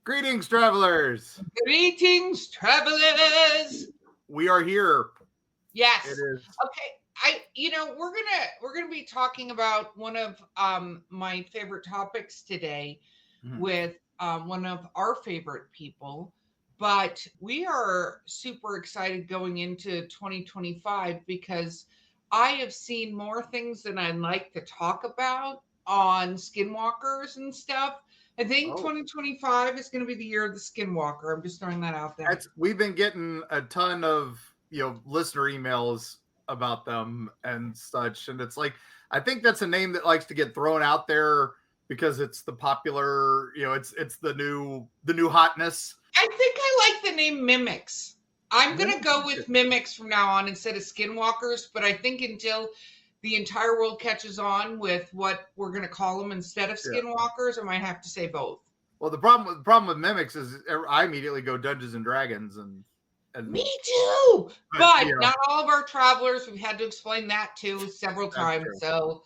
Greetings, travelers. Greetings, travelers. We are here. Yes. It is. Okay. We're gonna be talking about one of my favorite topics today with one of our favorite people. But we are super excited going into 2025 because I have seen more things than I'd like to talk about on skinwalkers and stuff. I think 2025 is going to be the year of the skinwalker. I'm just throwing that out there. We've been getting a ton of listener emails about them and such, and it's like I think that's a name that likes to get thrown out there because it's the popular, it's the new hotness. I think I like the name Mimics. I'm going to go with Mimics from now on instead of Skinwalkers, but I think until the entire world catches on with what we're going to call them instead of Skinwalkers, I might have to say both. Well, the problem with Mimics is I immediately go Dungeons and Dragons and me too. But not all of our travelers. We've had to explain that too several times. True. So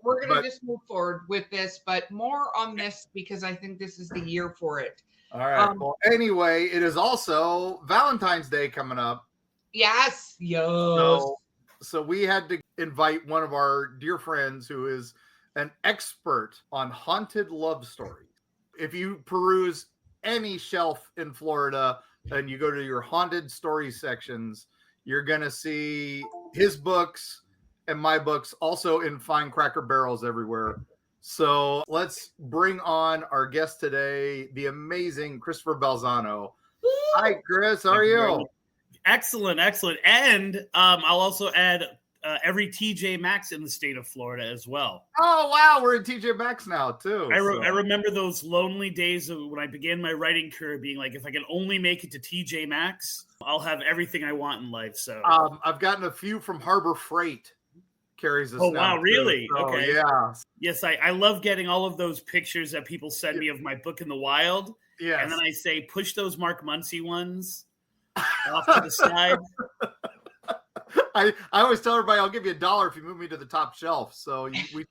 we're going to just move forward with this, but more on this because I think this is the year for it. All right. Well, anyway, it is also Valentine's Day coming up. Yes. So we had to invite one of our dear friends who is an expert on haunted love stories. If you peruse any shelf in Florida and you go to your haunted stories sections, you're going to see his books and my books also in fine cracker barrels everywhere. So let's bring on our guest today, the amazing Christopher Balzano. Hi, Chris. How are you? Excellent. And I'll also add every TJ Maxx in the state of Florida as well. Oh, wow. We're in TJ Maxx now, too. I remember those lonely days of when I began my writing career being like, if I can only make it to TJ Maxx, I'll have everything I want in life. So I've gotten a few from Harbor Freight. Carries us. Oh, wow. Really? So, okay. Yeah. Yes, I love getting all of those pictures that people send me of my book in the wild. Yes. And then I say, push those Mark Muncy ones off to the side. I always tell everybody I'll give you $1 if you move me to the top shelf. So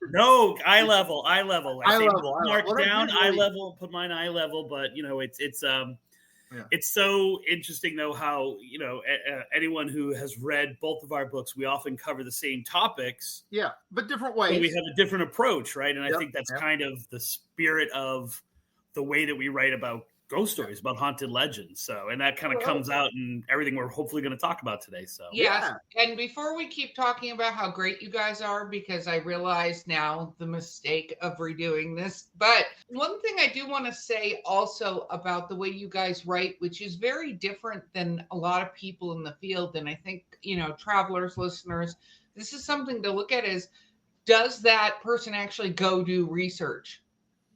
no, eye level. I say mark down, eye level, put mine eye level. But it's so interesting though how anyone who has read both of our books, we often cover the same topics. Yeah, but different ways. But we have a different approach, right? And I think that's kind of the spirit of the way that we write about ghost stories, about haunted legends. So, and that kind of comes out in everything we're hopefully going to talk about today. So, yes. And before we keep talking about how great you guys are, because I realize now the mistake of redoing this, but one thing I do want to say also about the way you guys write, which is very different than a lot of people in the field. And I think, travelers, listeners, this is something to look at is, does that person actually go do research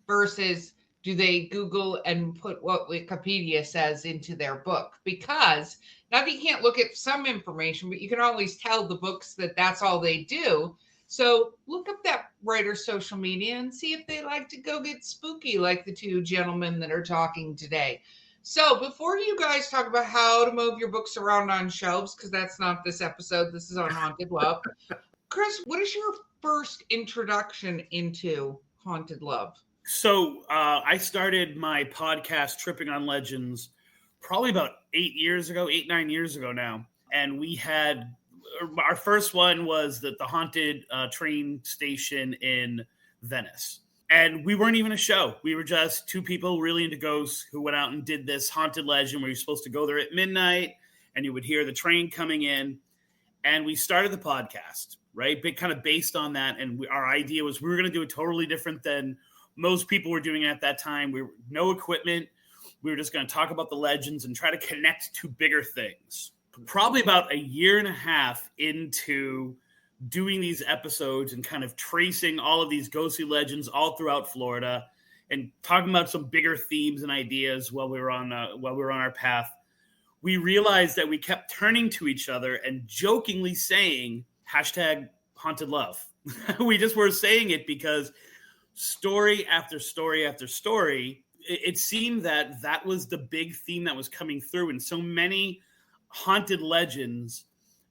versus do they Google and put what Wikipedia says into their book? Because now that you can't look at some information, but you can always tell the books that that's all they do. So look up that writer's social media and see if they like to go get spooky like the two gentlemen that are talking today. So before you guys talk about how to move your books around on shelves, because that's not this episode, this is on Haunted Love. Chris, what is your first introduction into haunted love? So I started my podcast, Tripping on Legends, probably about 9 years ago now. And we had our first one was the haunted train station in Venice. And we weren't even a show. We were just two people really into ghosts who went out and did this haunted legend where you're supposed to go there at midnight and you would hear the train coming in. And we started the podcast, right? Kind of based on that. And our idea was we were going to do it totally different than most people were doing at that time. We were no equipment. We were just going to talk about the legends and try to connect to bigger things. Probably about 1.5 years into doing these episodes and kind of tracing all of these ghostly legends all throughout Florida and talking about some bigger themes and ideas while we were on our path, we realized that we kept turning to each other and jokingly saying #haunted love. We just were saying it because story after story after story, it seemed that was the big theme that was coming through. And so many haunted legends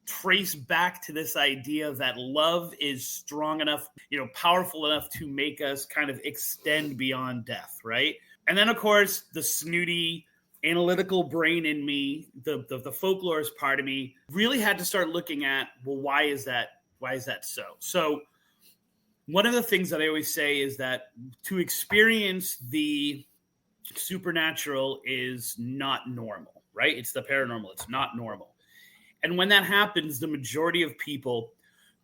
trace back to this idea that love is strong enough, powerful enough to make us kind of extend beyond death, right? And then, of course, the snooty, analytical brain in me, the folklorist part of me, really had to start looking at, well, why is that? Why is that so? So one of the things that I always say is that to experience the supernatural is not normal, right? It's the paranormal. It's not normal. And when that happens, the majority of people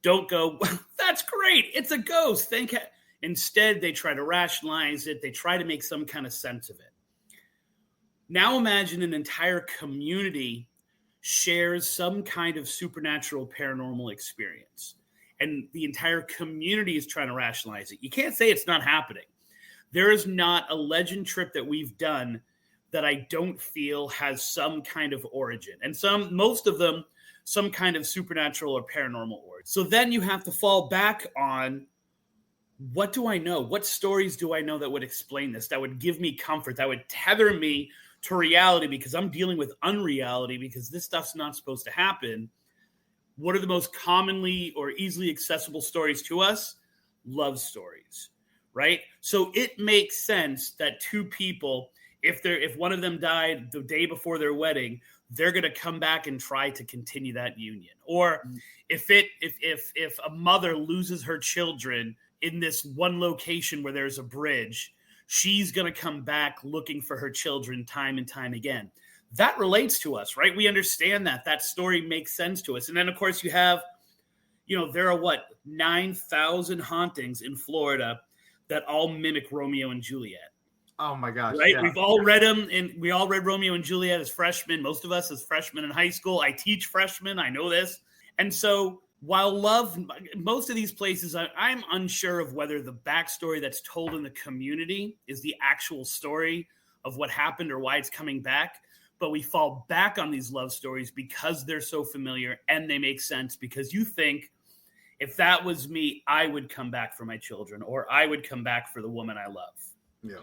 don't go, well, that's great. It's a ghost. Thank you. Instead, they try to rationalize it. They try to make some kind of sense of it. Now imagine an entire community shares some kind of supernatural paranormal experience, and the entire community is trying to rationalize it. You can't say it's not happening. There is not a legend trip that we've done that I don't feel has some kind of origin, and most of them, some kind of supernatural or paranormal origin. So then you have to fall back on, what do I know? What stories do I know that would explain this, that would give me comfort, that would tether me to reality, because I'm dealing with unreality because this stuff's not supposed to happen. What are the most commonly or easily accessible stories to us? Love stories, right? So it makes sense that two people, if one of them died the day before their wedding, they're going to come back and try to continue that union. Or if a mother loses her children in this one location where there's a bridge, she's going to come back looking for her children time and time again. That relates to us, right? We understand that story makes sense to us. And then, of course, you have, there are 9,000 hauntings in Florida that all mimic Romeo and Juliet. Oh my gosh. Right. Yeah. We've all read them, and we all read Romeo and Juliet as freshmen. Most of us as freshmen in high school. I teach freshmen. I know this. And so while most of these places, I'm unsure of whether the backstory that's told in the community is the actual story of what happened or why it's coming back. But we fall back on these love stories because they're so familiar and they make sense, because you think, if that was me, I would come back for my children, or I would come back for the woman I love. Yeah.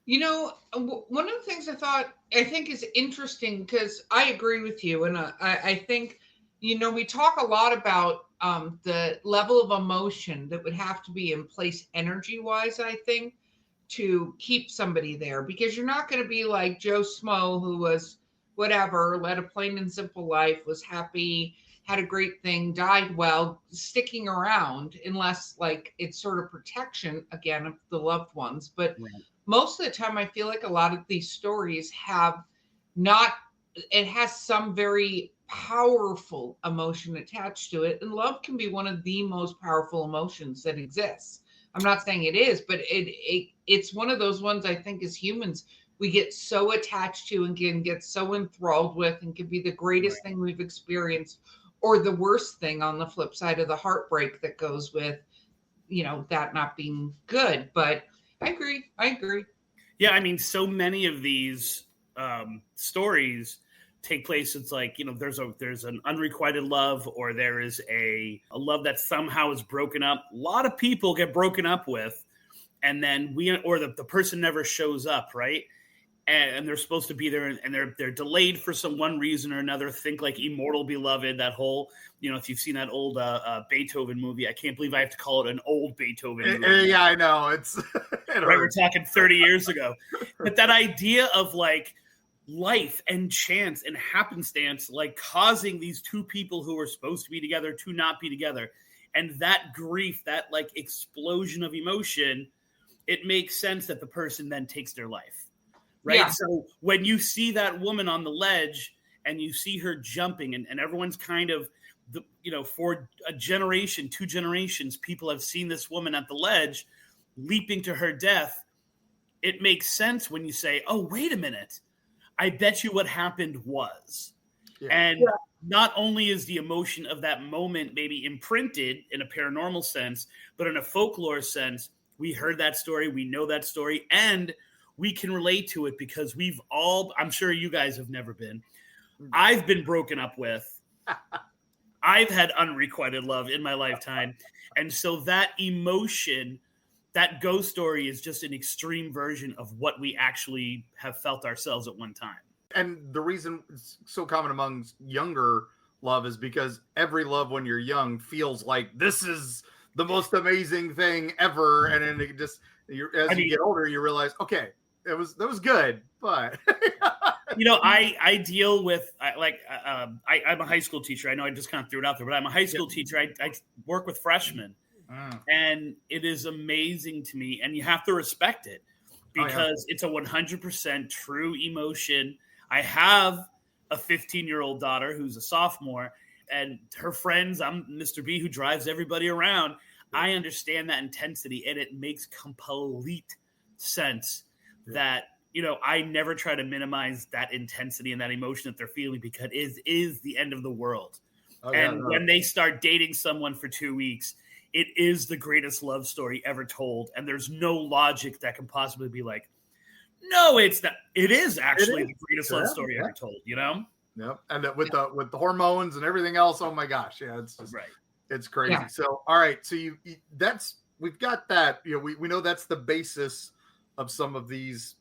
One of the things I think is interesting, because I agree with you. And I think, we talk a lot about the level of emotion that would have to be in place energy-wise, I think, to keep somebody there, because you're not going to be like Joe Smo, who was whatever, led a plain and simple life, was happy, had a great thing, died well, sticking around, unless it's sort of protection again of the loved ones. But most of the time, I feel like a lot of these stories it has some very powerful emotion attached to it. And love can be one of the most powerful emotions that exists. I'm not saying it is, but it's one of those ones I think as humans, we get so attached to and can get so enthralled with, and can be the greatest thing we've experienced, or the worst thing on the flip side of the heartbreak that goes with, that not being good. But I agree. Yeah, I mean, so many of these stories take place. It's like, there's an unrequited love, or there is a love that somehow is broken up. A lot of people get broken up with, and then the person never shows up, right? And they're supposed to be there, and they're delayed for one reason or another. Think like Immortal Beloved, that whole, if you've seen that old Beethoven movie. I can't believe I have to call it an old Beethoven movie. Yeah, I know. It's right. We're talking 30 years ago. But that idea of life and chance and happenstance, causing these two people who are supposed to be together to not be together, and that grief, that explosion of emotion, it makes sense that the person then takes their life. Right. Yeah. So when you see that woman on the ledge and you see her jumping, and everyone's kind of, for a generation, 2 generations, people have seen this woman at the ledge leaping to her death. It makes sense when you say, oh, wait a minute. I bet you what happened was. Yeah. And not only is the emotion of that moment maybe imprinted in a paranormal sense, but in a folklore sense, we heard that story, we know that story, and we can relate to it because I'm sure you guys have never been. I've been broken up with. I've had unrequited love in my lifetime. And so that emotion, that ghost story, is just an extreme version of what we actually have felt ourselves at one time. And the reason it's so common among younger love is because every love when you're young feels like this is the most amazing thing ever. And then it just, you get older, you realize, okay, That was good, but I deal with I'm a high school teacher. I know I just kind of threw it out there, but I'm a high school teacher. I work with freshmen, and it is amazing to me, and you have to respect it because it's a 100% true emotion. I have a 15-year-old daughter who's a sophomore, and her friends, I'm Mr. B who drives everybody around. I understand that intensity, and it makes complete sense that, I never try to minimize that intensity and that emotion that they're feeling because it is the end of the world. When they start dating someone for 2 weeks, it is the greatest love story ever told. And there's no logic that can possibly be like, no, it's not. It is actually the greatest love story ever told, Yep. And with the hormones and everything else, oh my gosh. Yeah, it's just right. It's crazy. Yeah. So, all right. So we've got that, we know that's the basis of some of these,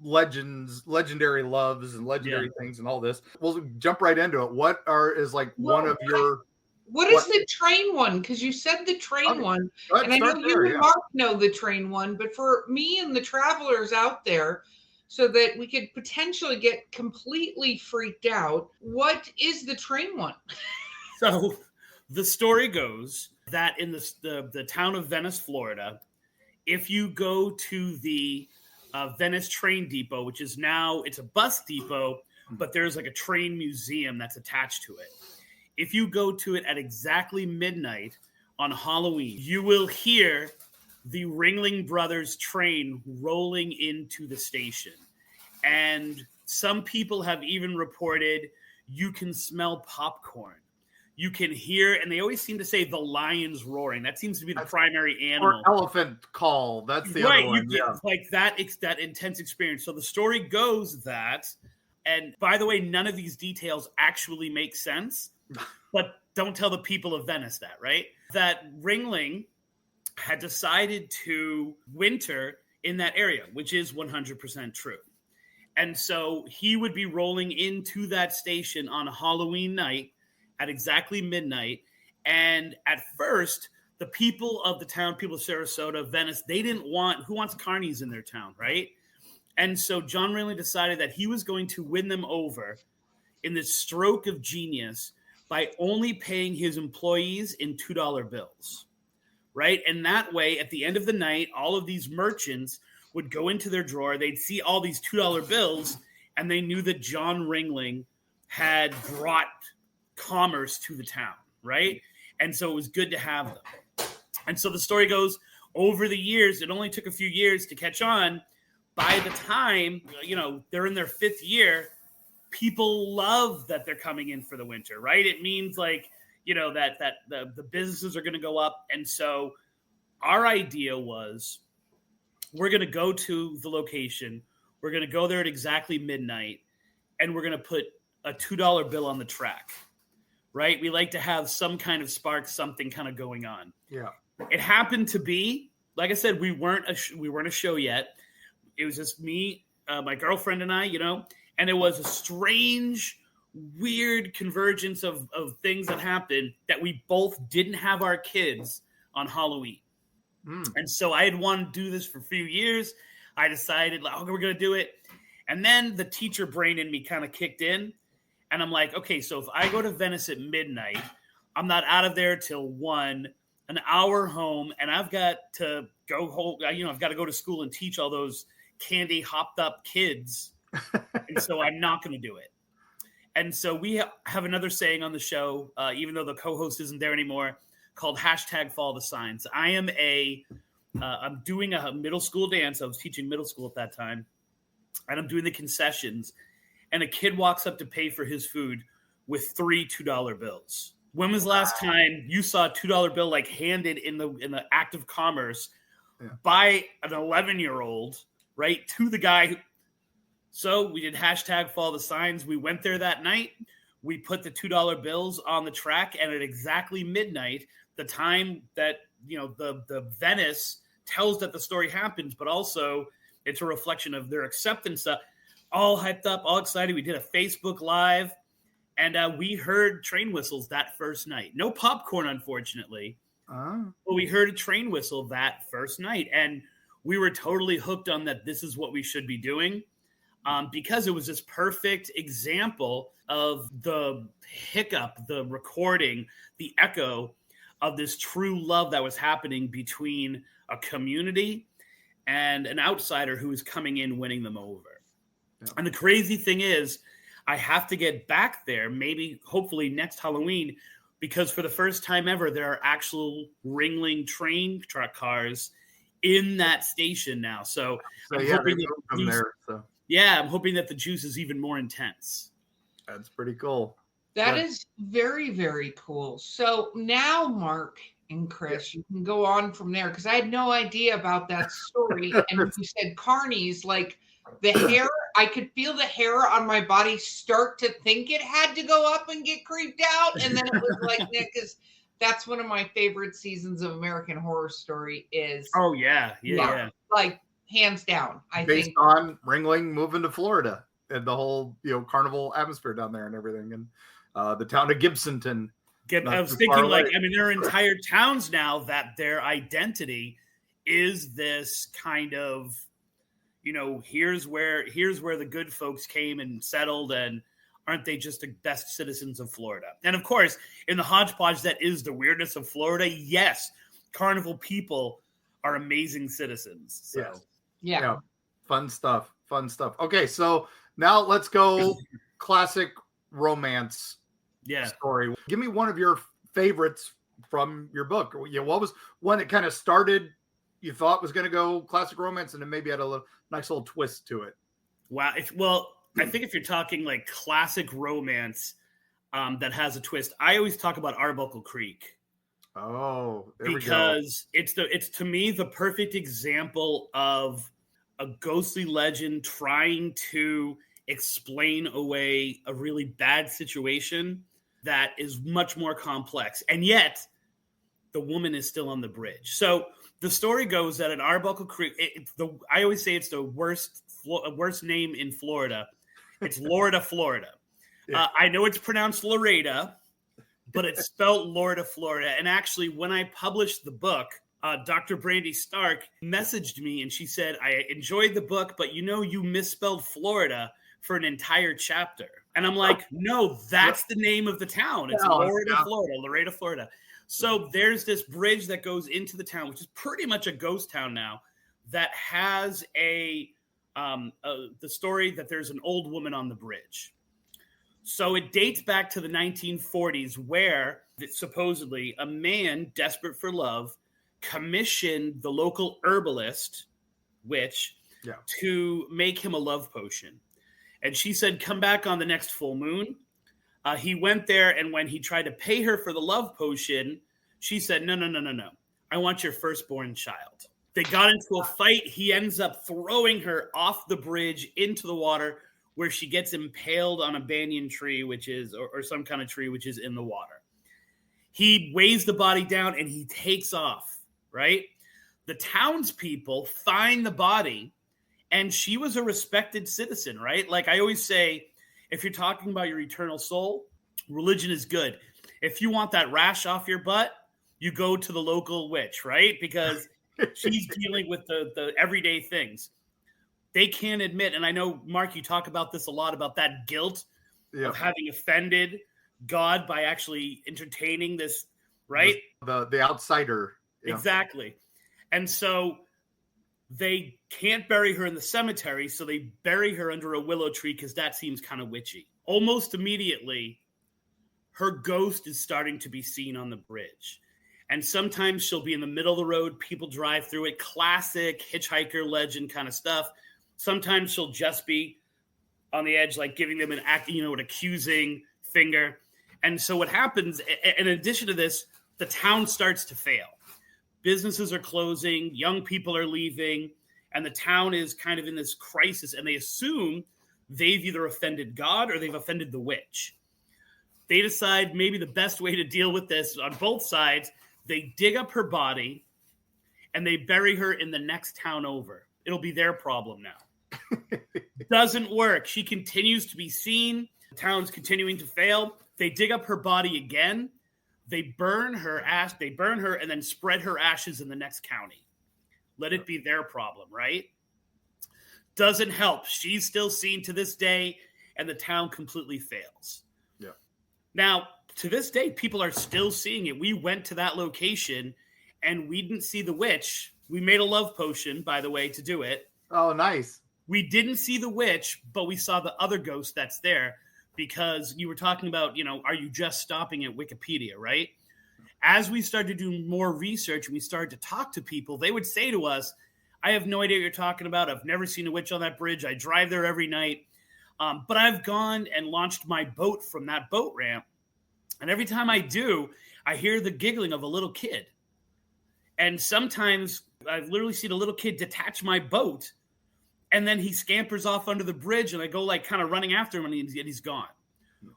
legendary loves and legendary things and all this. We'll jump right into it. What is one of your, what is the train one? Because you said the train one, and I know you and Mark know the train one, but for me and the travelers out there, so that we could potentially get completely freaked out, what is the train one? So the story goes that in the town of Venice, Florida, if you go to the Venice train depot, which is now, it's a bus depot, but there's like a train museum that's attached to it. If you go to it at exactly midnight on Halloween, you will hear the Ringling Brothers train rolling into the station. And some people have even reported you can smell popcorn. You can hear, and they always seem to say the lions roaring. That seems to be the primary animal. Or elephant call. That's the other one. You get like that intense experience. So the story goes that, and by the way, none of these details actually make sense, but don't tell the people of Venice that, right? That Ringling had decided to winter in that area, which is 100% true. And so he would be rolling into that station on a Halloween night at exactly midnight. And at first, the people of the town, people of Sarasota, Venice, they didn't want, who wants carnies in their town, right? And so John Ringling decided that he was going to win them over in this stroke of genius by only paying his employees in $2 bills, right? And that way, at the end of the night, all of these merchants would go into their drawer, they'd see all these $2 bills, and they knew that John Ringling had brought commerce to the town, right? And so it was good to have them. And so the story goes, over the years, it only took a few years to catch on. By the time, they're in their 5th year, people love that they're coming in for the winter, right? It means that the businesses are going to go up. And so our idea was, we're going to go to the location. We're going to go there at exactly midnight, and we're going to put a $2 bill on the track, right? We like to have some kind of spark, something kind of going on. Yeah. It happened to be, like I said, we weren't a show yet. It was just me, my girlfriend and I, and it was a strange, weird convergence of things that happened that we both didn't have our kids on Halloween. And so I had wanted to do this for a few years. I decided, we're going to do it. And then the teacher brain in me kind of kicked in. And I'm like, okay, so if I go to Venice at midnight, I'm not out of there till 1, an hour home, and I've got to go home. I've got to go to school and teach all those candy hopped up kids. And so I'm not going to do it. And so we have another saying on the show, even though the co-host isn't there anymore, called #Follow the Signs. I'm doing a middle school dance. I was teaching middle school at that time, and I'm doing the concessions, and a kid walks up to pay for his food with 3 $2 bills. When was the last time you saw a $2 bill handed in the act of commerce by an 11-year-old, right, to the guy? So we did #Follow the Signs. We went there that night. We put the $2 bills on the track, and at exactly midnight, the time that the Venice tells that the story happens, but also it's a reflection of their acceptance. All hyped up, all excited. We did a Facebook Live, and we heard train whistles that first night. No popcorn, unfortunately, but we heard a train whistle that first night, and we were totally hooked on that. This is what we should be doing, because it was this perfect example of the hiccup, the recording, the echo of this true love that was happening between a community and an outsider who was coming in, winning them over. Yeah. And the crazy thing is, I have to get back there, maybe, hopefully next Halloween, because for the first time ever, there are actual Ringling train track cars in that station now. So I'm hoping I'm hoping that the juice is even more intense. That's pretty cool. That is very, very cool. So now, Mark and Chris, you can go on from there, because I had no idea about that story. And you said carnies, like the hair, I could feel the hair on my body start to think it had to go up and get creeped out. And then it was like, because that's one of my favorite seasons of American Horror Story is. Oh, yeah. Like, hands down. Based on Ringling moving to Florida and the whole, carnival atmosphere down there and everything. And the town of Gibsonton. I was thinking, there are entire towns now that their identity is this kind of, here's where the good folks came and settled, and aren't they just the best citizens of Florida? And of course, in the hodgepodge that is the weirdness of Florida, yes, carnival people are amazing citizens. So. Yes. Yeah. Fun stuff. Okay, so now let's go classic romance story. Give me one of your favorites from your book. What was one that kind of started, you thought was going to go classic romance, and then maybe had a nice little twist to it? Wow. I think if you're talking like classic romance that has a twist, I always talk about Arbuckle Creek. Oh, because it's to me the perfect example of a ghostly legend trying to explain away a really bad situation that is much more complex, and yet the woman is still on the bridge. So the story goes that at Arbuckle Creek, I always say it's the worst name in Florida. It's Lorida, Florida. Yeah. I know it's pronounced Loretta, but it's spelled Lorida, Florida. And actually, when I published the book, Dr. Brandy Stark messaged me and she said, I enjoyed the book, but you misspelled Florida for an entire chapter. And I'm like, no, that's the name of the town. It's Loretta, Florida. So there's this bridge that goes into the town, which is pretty much a ghost town now, that has the story that there's an old woman on the bridge. So it dates back to the 1940s, where supposedly a man desperate for love commissioned the local herbalist witch to make him a love potion. And she said, come back on the next full moon. He went there, and when he tried to pay her for the love potion, she said, no. I want your firstborn child. They got into a fight. He ends up throwing her off the bridge into the water, where she gets impaled on a banyan tree, which is, or some kind of tree, which is in the water. He weighs the body down and he takes off, right? The townspeople find the body, and she was a respected citizen, right? Like I always say, if you're talking about your eternal soul, religion is good. If you want that rash off your butt, you go to the local witch, right? Because she's dealing with the everyday things. They can't admit, and I know, Mark, you talk about this a lot, about that guilt of having offended God by actually entertaining this, right? The outsider. Yeah. Exactly. And so they can't bury her in the cemetery, so they bury her under a willow tree because that seems kind of witchy. Almost immediately, her ghost is starting to be seen on the bridge. And sometimes she'll be in the middle of the road. People drive through it. Classic hitchhiker legend kind of stuff. Sometimes she'll just be on the edge, like giving them an accusing finger. And so what happens, in addition to this, the town starts to fail. Businesses are closing, young people are leaving, and the town is kind of in this crisis, and they assume they've either offended God or they've offended the witch. They decide maybe the best way to deal with this on both sides, they dig up her body and they bury her in the next town over. It'll be their problem now. Doesn't work. She continues to be seen. The town's continuing to fail. They dig up her body again. They burn her and then spread her ashes in the next county. Let it be their problem, right? Doesn't help. She's still seen to this day, and the town completely fails. Yeah. Now, to this day, people are still seeing it. We went to that location, and we didn't see the witch. We made a love potion, by the way, to do it. Oh, nice. We didn't see the witch, but we saw the other ghost that's there, because you were talking about, are you just stopping at Wikipedia, right? As we started to do more research and we started to talk to people, they would say to us, I have no idea what you're talking about. I've never seen a witch on that bridge. I drive there every night. But I've gone and launched my boat from that boat ramp. And every time I do, I hear the giggling of a little kid. And sometimes I've literally seen a little kid detach my boat, and then he scampers off under the bridge, and I go like kind of running after him, and he's gone.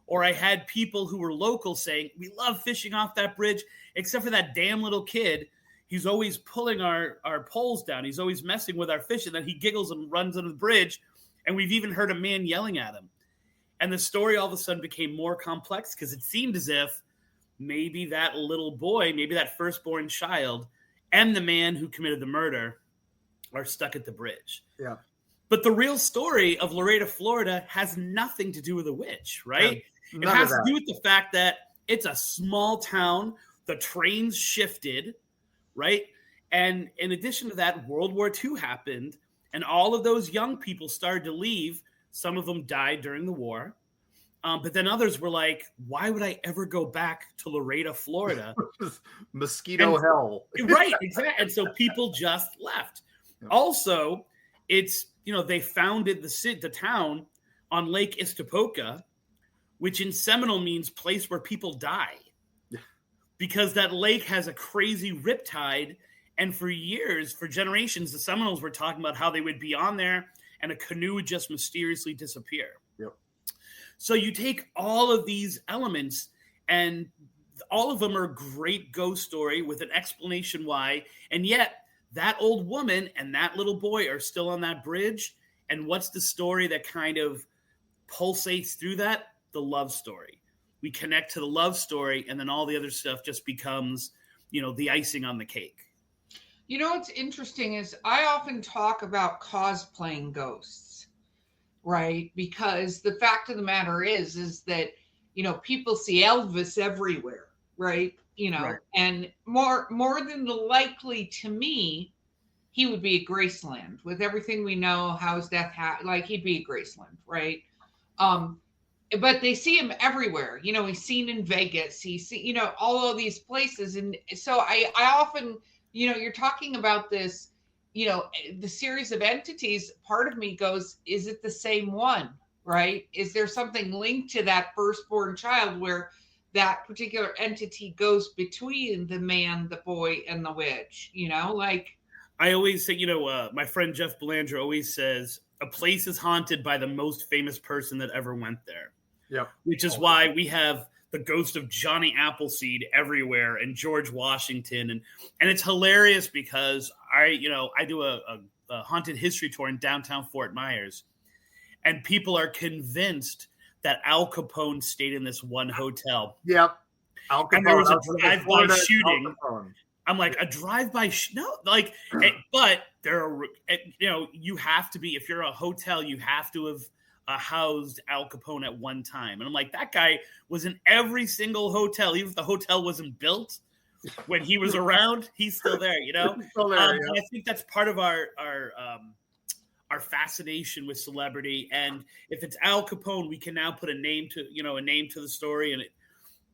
Or I had people who were local saying, we love fishing off that bridge, except for that damn little kid. He's always pulling our poles down. He's always messing with our fish, and then he giggles and runs under the bridge. And we've even heard a man yelling at him. And the story all of a sudden became more complex, because it seemed as if maybe that little boy, maybe that firstborn child, and the man who committed the murder are stuck at the bridge. Yeah. But the real story of Laredo, Florida has nothing to do with a witch, right? Yeah, it has to do with the fact that it's a small town. The trains shifted, right? And in addition to that, World War II happened, and all of those young people started to leave. Some of them died during the war. But then others were like, why would I ever go back to Laredo, Florida? Mosquito hell. Right, exactly. And so people just left. Yeah. Also, it's, they founded the town on Lake Istapoca, which in Seminole means place where people die. Yeah. Because that lake has a crazy riptide. And for years, for generations, the Seminoles were talking about how they would be on there and a canoe would just mysteriously disappear. Yep. So you take all of these elements, and all of them are a great ghost story with an explanation why. And yet that old woman and that little boy are still on that bridge. And what's the story that kind of pulsates through that? The love story. We connect to the love story, and then all the other stuff just becomes, the icing on the cake. What's interesting is I often talk about cosplaying ghosts, right? Because the fact of the matter is that, people see Elvis everywhere, right? Right. And more than likely to me, he would be at Graceland with everything we know. How's death? He'd be at Graceland, right? But they see him everywhere. He's seen in Vegas. He's seen, all of these places. And so I often, you're talking about this, the series of entities. Part of me goes, is it the same one, right? Is there something linked to that firstborn child where that particular entity goes between the man, the boy, and the witch? I always say, my friend Jeff Belanger always says, a place is haunted by the most famous person that ever went there. Yeah. Which is why we have the ghost of Johnny Appleseed everywhere, and George Washington. And it's hilarious because I do a haunted history tour in downtown Fort Myers, and people are convinced that Al Capone stayed in this one hotel. Yep. Al Capone, and there was a drive-by shooting. I'm like, a drive-by? But there are, you have to be, if you're a hotel, you have to have housed Al Capone at one time. And I'm like, that guy was in every single hotel, even if the hotel wasn't built when he was around, he's still there, Still there, yeah. And I think that's part of our fascination with celebrity. And if it's Al Capone, we can now put a name to the story.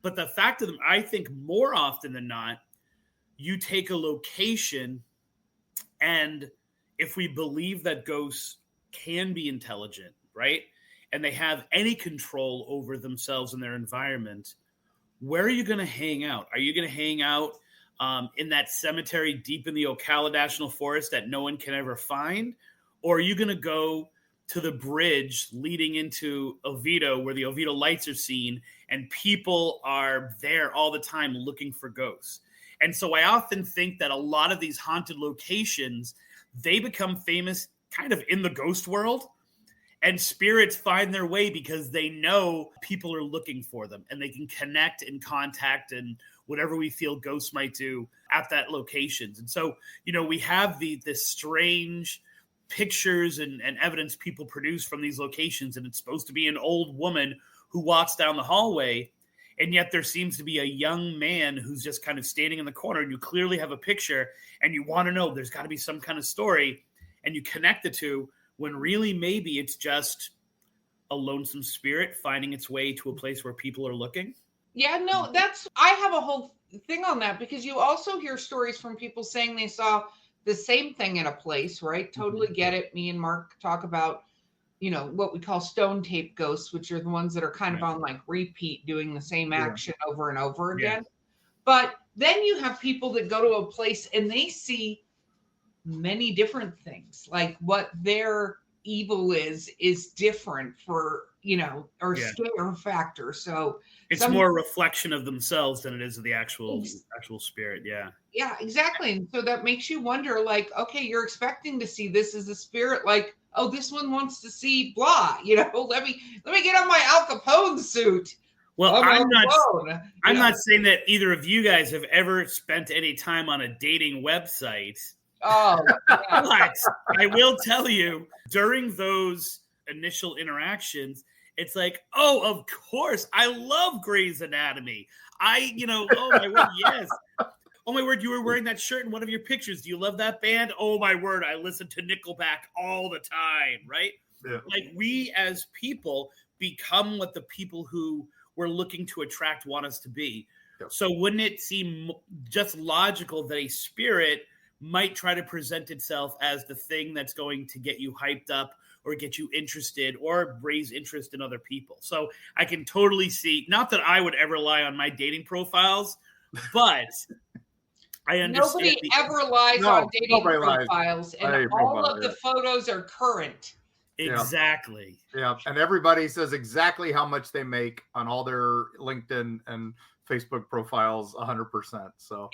But the fact of them, I think more often than not, you take a location, and if we believe that ghosts can be intelligent, right, and they have any control over themselves and their environment, where are you going to hang out? Are you going to hang out in that cemetery deep in the Ocala National Forest that no one can ever find? Or are you going to go to the bridge leading into Oviedo, where the Oviedo lights are seen, and people are there all the time looking for ghosts? And so I often think that a lot of these haunted locations, they become famous kind of in the ghost world, and spirits find their way because they know people are looking for them, and they can connect and contact and whatever we feel ghosts might do. at that locations. And so, we have this strange pictures and evidence people produce from these locations, and it's supposed to be an old woman who walks down the hallway, and yet there seems to be a young man who's just kind of standing in the corner, and you clearly have a picture, and you want to know there's got to be some kind of story, and you connect the two, when really maybe it's just a lonesome spirit finding its way to a place where people are looking. Yeah, no, I have a whole thing on that, because you also hear stories from people saying they saw the same thing in a place, right? Totally get it. Me and Mark talk about, what we call stone tape ghosts, which are the ones that are kind of on like repeat, doing the same action over and over again. But then you have people that go to a place and they see many different things, like what their evil is different for, or scare factor. So it's more a reflection of themselves than it is of the actual spirit. Yeah, exactly. And so that makes you wonder, like, okay, you're expecting to see this as a spirit, like, oh, this one wants to see blah, let me get on my Al Capone suit. Well, I'm not saying that either of you guys have ever spent any time on a dating website. Oh, yeah. But I will tell you, during those initial interactions, it's like, oh, of course, I love Grey's Anatomy. Oh my word, yes. Oh my word, you were wearing that shirt in one of your pictures. Do you love that band? Oh my word, I listen to Nickelback all the time, right? Yeah. Like, we as people become what the people who we're looking to attract want us to be. Yeah. So wouldn't it seem just logical that a spirit might try to present itself as the thing that's going to get you hyped up or get you interested or raise interest in other people? So I can totally see, not that I would ever lie on my dating profiles, but I understand. Nobody ever lies on dating profiles, and all of the photos are current. Exactly. Yeah. And everybody says exactly how much they make on all their LinkedIn and Facebook profiles 100%. So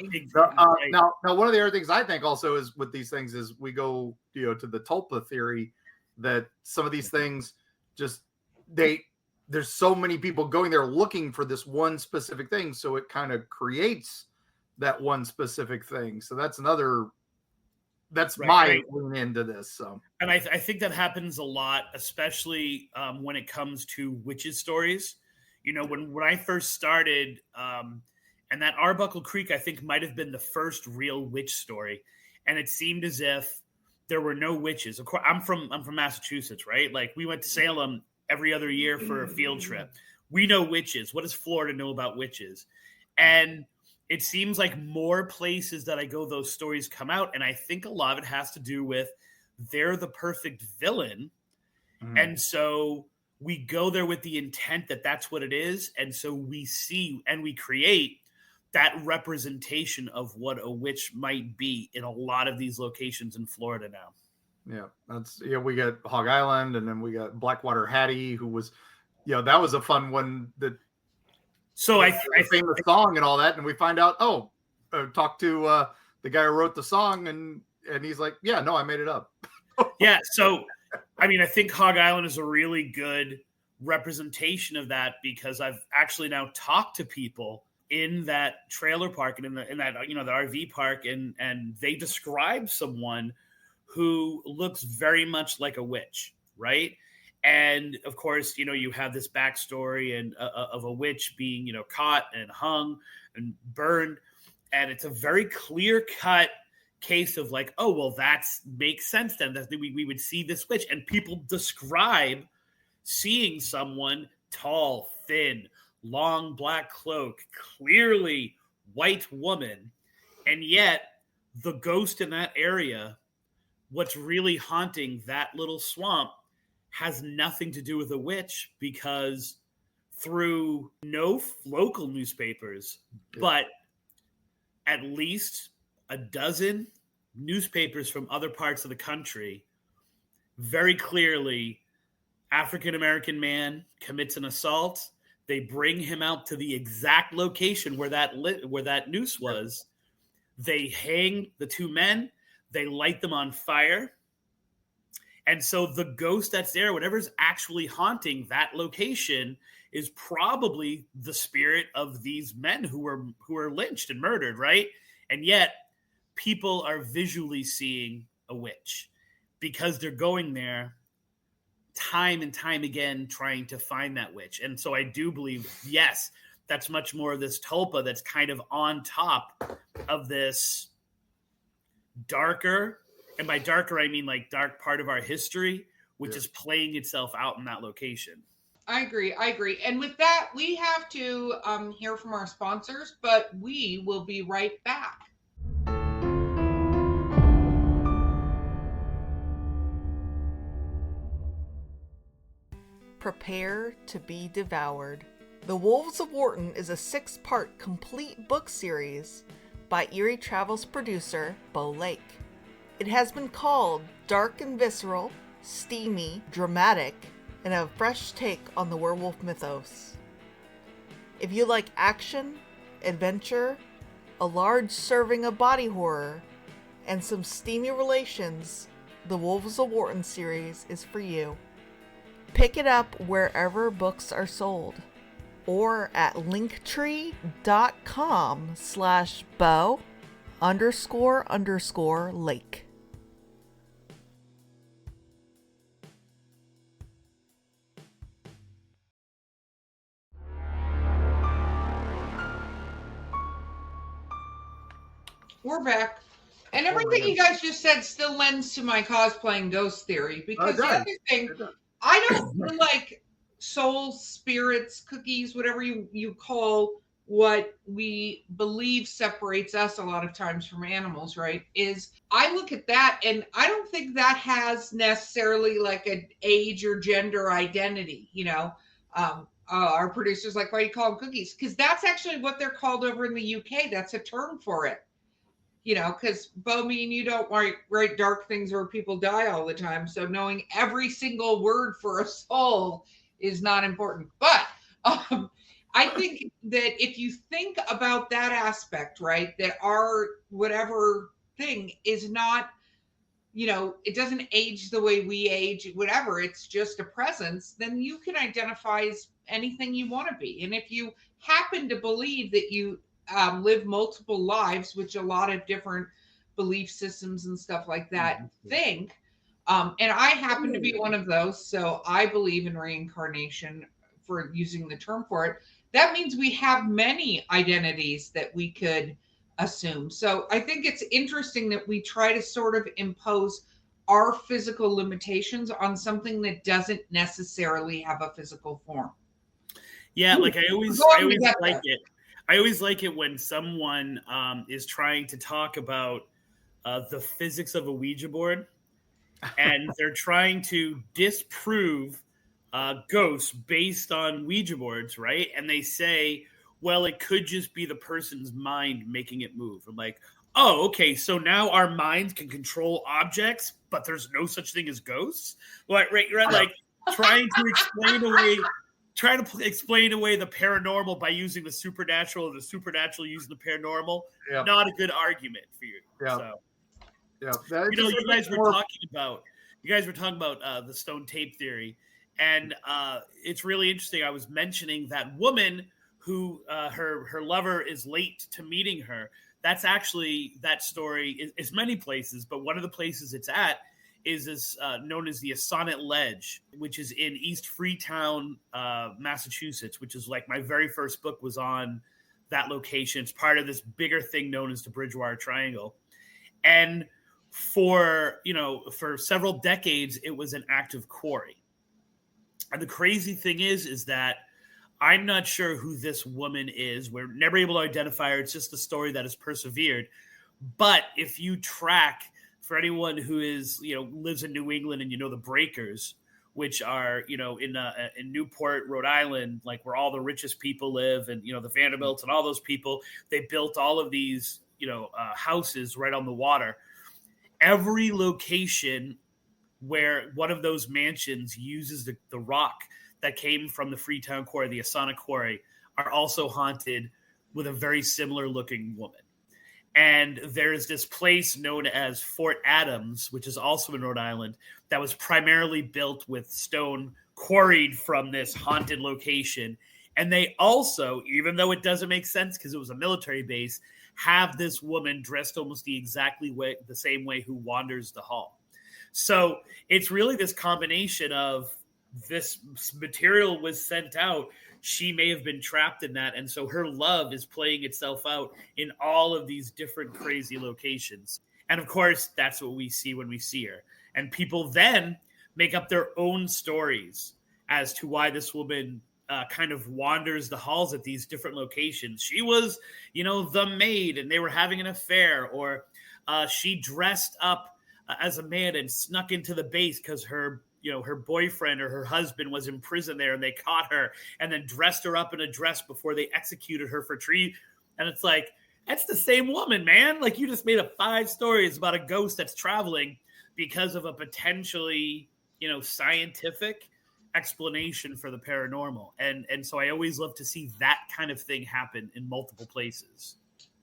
now one of the other things I think also is with these things is we go, to the Tulpa theory, that some of these things there's so many people going there looking for this one specific thing. So it kind of creates that one specific thing. So that's my lean into this. So, and I think that happens a lot, especially when it comes to witches stories. When I first started, and that Arbuckle Creek, I think, might have been the first real witch story, and it seemed as if there were no witches. Of course, I'm from Massachusetts, right? Like, we went to Salem every other year for a field trip. We know witches. What does Florida know about witches? And it seems like more places that I go, those stories come out, and I think a lot of it has to do with they're the perfect villain, and so we go there with the intent that that's what it is. And so we see and we create that representation of what a witch might be in a lot of these locations in Florida now. Yeah. We got Hog Island, and then we got Blackwater Hattie, who was, that was a fun one. So I famous song and all that. And we find out, talk to the guy who wrote the song. And he's like, yeah, no, I made it up. Yeah. So, I think Hog Island is a really good representation of that, because I've actually now talked to people in that trailer park and in that the RV park, and they describe someone who looks very much like a witch, right? And of course, you have this backstory and of a witch being caught and hung and burned, and it's a very clear cut case of like, oh, well, that makes sense then, that we would see this witch. And people describe seeing someone tall, thin, long black cloak, clearly white woman, and yet the ghost in that area, what's really haunting that little swamp, has nothing to do with a witch, because through no local newspapers, but at least a dozen newspapers from other parts of the country, very clearly, African-American man commits an assault. They bring him out to the exact location where that noose was. They hang the two men. They light them on fire. And so the ghost that's there, whatever's actually haunting that location, is probably the spirit of these men who were lynched and murdered, right? And yet people are visually seeing a witch because they're going there time and time again trying to find that witch. And so I do believe, yes, that's much more of this tulpa that's kind of on top of this darker, and by darker I mean like dark part of our history, which is playing itself out in that location. I agree. And with that, we have to hear from our sponsors, but we will be right back. Prepare to be devoured. The Wolves of Wharton is a 6-part complete book series by Eerie Travels producer Bo Lake. It has been called dark and visceral, steamy, dramatic, and a fresh take on the werewolf mythos. If you like action, adventure, a large serving of body horror, and some steamy relations, the Wolves of Wharton series is for you. Pick it up wherever books are sold, or at linktree.com/Bo__Lake. We're back. And everything you guys just said still lends to my cosplaying ghost theory, because the other thing, I don't feel like souls, spirits, cookies, whatever you call what we believe separates us a lot of times from animals, right? Is I look at that and I don't think that has necessarily like an age or gender identity, our producers like, why do you call them cookies? Because that's actually what they're called over in the UK. That's a term for it. Because Bo, me and you don't write dark things where people die all the time. So knowing every single word for a soul is not important. But I think that if you think about that aspect, right, that our whatever thing is not, it doesn't age the way we age, whatever, it's just a presence, then you can identify as anything you want to be. And if you happen to believe that you live multiple lives, which a lot of different belief systems and stuff like that think. And I happen to be one of those. So I believe in reincarnation, for using the term for it. That means we have many identities that we could assume. So I think it's interesting that we try to sort of impose our physical limitations on something that doesn't necessarily have a physical form. Yeah, like I always like it. I always like it when someone is trying to talk about the physics of a Ouija board, and they're trying to disprove ghosts based on Ouija boards, right? And they say, well, it could just be the person's mind making it move. I'm like, oh, okay, so now our minds can control objects, but there's no such thing as ghosts? Right, like trying to explain away the paranormal by using the supernatural, and the supernatural using the paranormal. Yep. Not a good argument for you. Yeah. So, yeah. You guys were talking about the stone tape theory, and it's really interesting. I was mentioning that woman who her lover is late to meeting her. That's actually, that story is many places, but one of the places it's at is known as the Sonnet Ledge, which is in East Freetown, Massachusetts, which is like my very first book was on that location. It's part of this bigger thing known as the Bridgewater Triangle. And for several decades, it was an active quarry. And the crazy thing is that I'm not sure who this woman is. We're never able to identify her. It's just a story that has persevered. But if you track, for anyone who is, lives in New England and the Breakers, which are, in Newport, Rhode Island, like where all the richest people live, and, the Vanderbilts and all those people, they built all of these, houses right on the water. Every location where one of those mansions uses the rock that came from the Freetown Quarry, the Asana Quarry, are also haunted with a very similar looking woman. And there's this place known as Fort Adams, which is also in Rhode Island, that was primarily built with stone quarried from this haunted location. And they also, even though it doesn't make sense because it was a military base, have this woman dressed almost the same way who wanders the hall. So it's really this combination of this material was sent out. She may have been trapped in that. And so her love is playing itself out in all of these different crazy locations. And of course, that's what we see when we see her. And people then make up their own stories as to why this woman kind of wanders the halls at these different locations. She was, the maid and they were having an affair, or she dressed up as a man and snuck into the base because her boyfriend or her husband was in prison there and they caught her and then dressed her up in a dress before they executed her for treason. And it's like, that's the same woman, man. Like, you just made up 5 stories about a ghost that's traveling because of a potentially, scientific explanation for the paranormal. And so I always love to see that kind of thing happen in multiple places.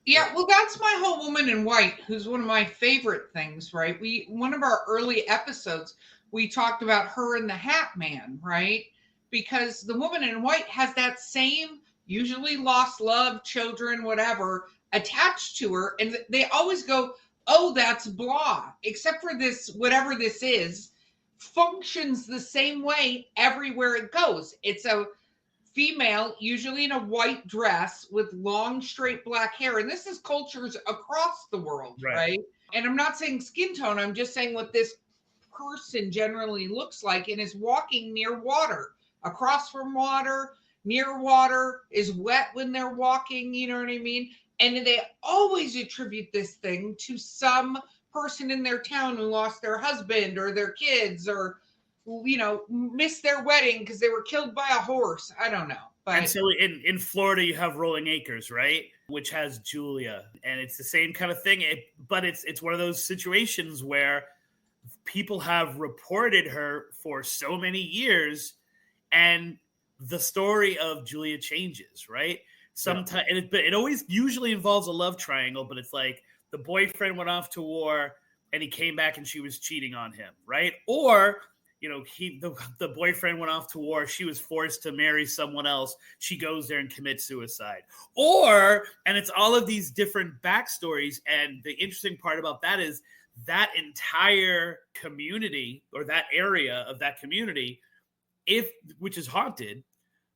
Yeah, well, that's my whole Woman in White, who's one of my favorite things, right? One of our early episodes, we talked about her and the Hat Man, right? Because the Woman in White has that same, usually lost love, children, whatever, attached to her. And they always go, oh, that's blah, except for this, whatever this is, functions the same way everywhere it goes. It's a female, usually in a white dress with long, straight black hair. And this is cultures across the world, right? And I'm not saying skin tone. I'm just saying what this person generally looks like, and is walking near water, across from water, near water, is wet when they're walking. You know what I mean? And they always attribute this thing to some person in their town who lost their husband or their kids, or missed their wedding because they were killed by a horse. I don't know. But and so in Florida, you have Rolling Acres, right? Which has Julia. And it's the same kind of thing. But it's one of those situations where people have reported her for so many years, and the story of Julia changes, right? Sometimes, but it always usually involves a love triangle, but it's like the boyfriend went off to war and he came back and she was cheating on him, right? Or, the boyfriend went off to war. She was forced to marry someone else. She goes there and commits suicide. And it's all of these different backstories. And the interesting part about that is that entire community, or that area of that community, which is haunted,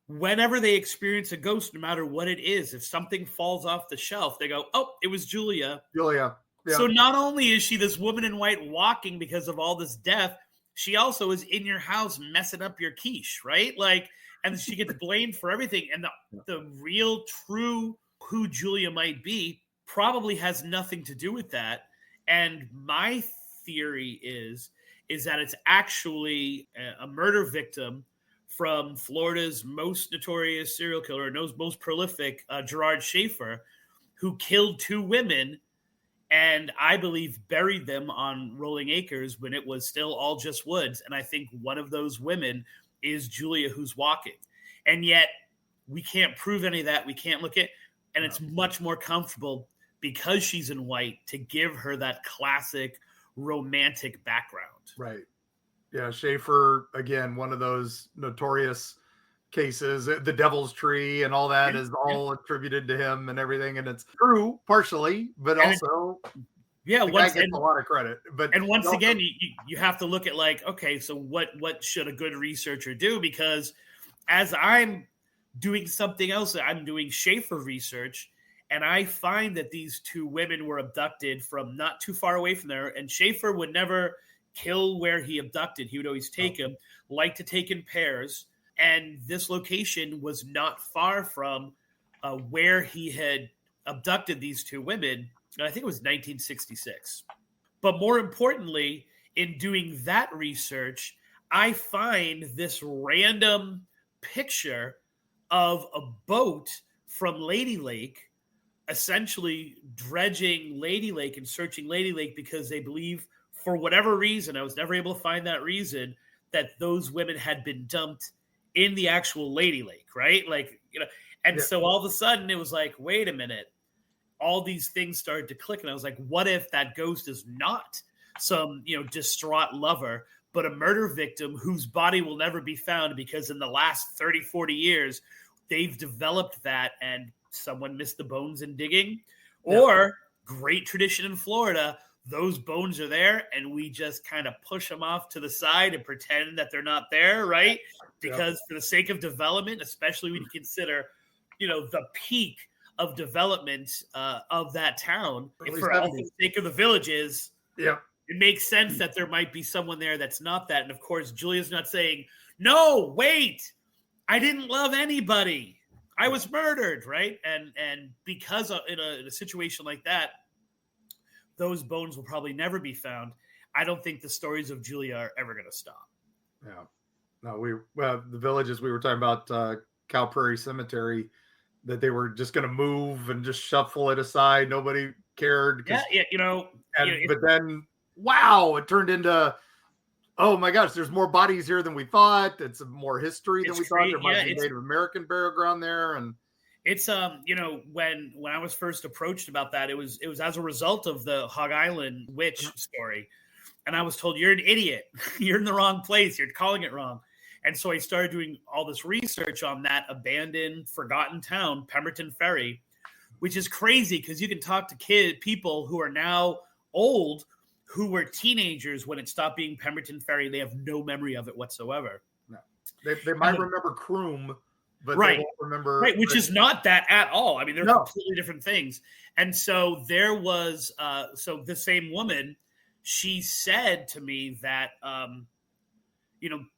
whenever they experience a ghost, no matter what it is, if something falls off the shelf, they go, oh, it was Julia. Yeah. So not only is she this woman in white walking because of all this death, she also is in your house messing up your quiche, right? Like, and she gets blamed for everything. And the real, true who Julia might be probably has nothing to do with that. And my theory is that it's actually a murder victim from Florida's most notorious serial killer, most prolific, Gerard Schaefer, who killed 2 women and I believe buried them on Rolling Acres when it was still all just woods. And I think one of those women is Julia, who's walking. And yet we can't prove any of that. We can't look at, and it's much more comfortable because she's in white to give her that classic romantic background. Right. Yeah. Schaefer, again, one of those notorious cases, the Devil's Tree and all that is all attributed to him and everything. And it's true partially, but also the guy gets a lot of credit. And once again, you have to look at like, okay, so what should a good researcher do? Because as I'm doing something else, I'm doing Schaefer research, and I find that these 2 women were abducted from not too far away from there. And Schaefer would never kill where he abducted. He would always take him, like to take in pairs. And this location was not far from where he had abducted these 2 women. I think it was 1966. But more importantly, in doing that research, I find this random picture of a boat from Lady Lake, essentially dredging Lady Lake and searching Lady Lake because they believe, for whatever reason, I was never able to find that reason, that those women had been dumped in the actual Lady Lake, right? Like, so all of a sudden it was like, wait a minute, all these things started to click. And I was like, what if that ghost is not some, distraught lover, but a murder victim whose body will never be found because in the last 30, 40 years, they've developed that and someone missed the bones in digging, Or great tradition in Florida, those bones are there and we just kind of push them off to the side and pretend that they're not there, right? Because for the sake of development, especially when you consider, the peak of development of that town, for all the sake of the villages, it makes sense that there might be someone there that's not that. And of course, Julia's not saying, no, wait, I didn't love anybody. I was murdered, right? And because in a situation like that, those bones will probably never be found. I don't think the stories of Julia are ever going to stop. Yeah. No, the villages we were talking about, Cow Prairie Cemetery, that they were just going to move and just shuffle it aside. Nobody cared. Yeah, but then, wow, it turned into, oh my gosh, there's more bodies here than we thought. It's more history than we thought. There might be Native American burial ground there, and it's when I was first approached about that, it was as a result of the Hog Island witch story, and I was told, you're an idiot, you're in the wrong place, you're calling it wrong. And so I started doing all this research on that abandoned, forgotten town, Pemberton Ferry, which is crazy because you can talk to people who are now old, who were teenagers when it stopped being Pemberton Ferry. They have no memory of it whatsoever. No. They might remember Croom, but they won't remember. Right, which is not that at all. I mean, they're completely different things. And so there was, the same woman, she said to me that,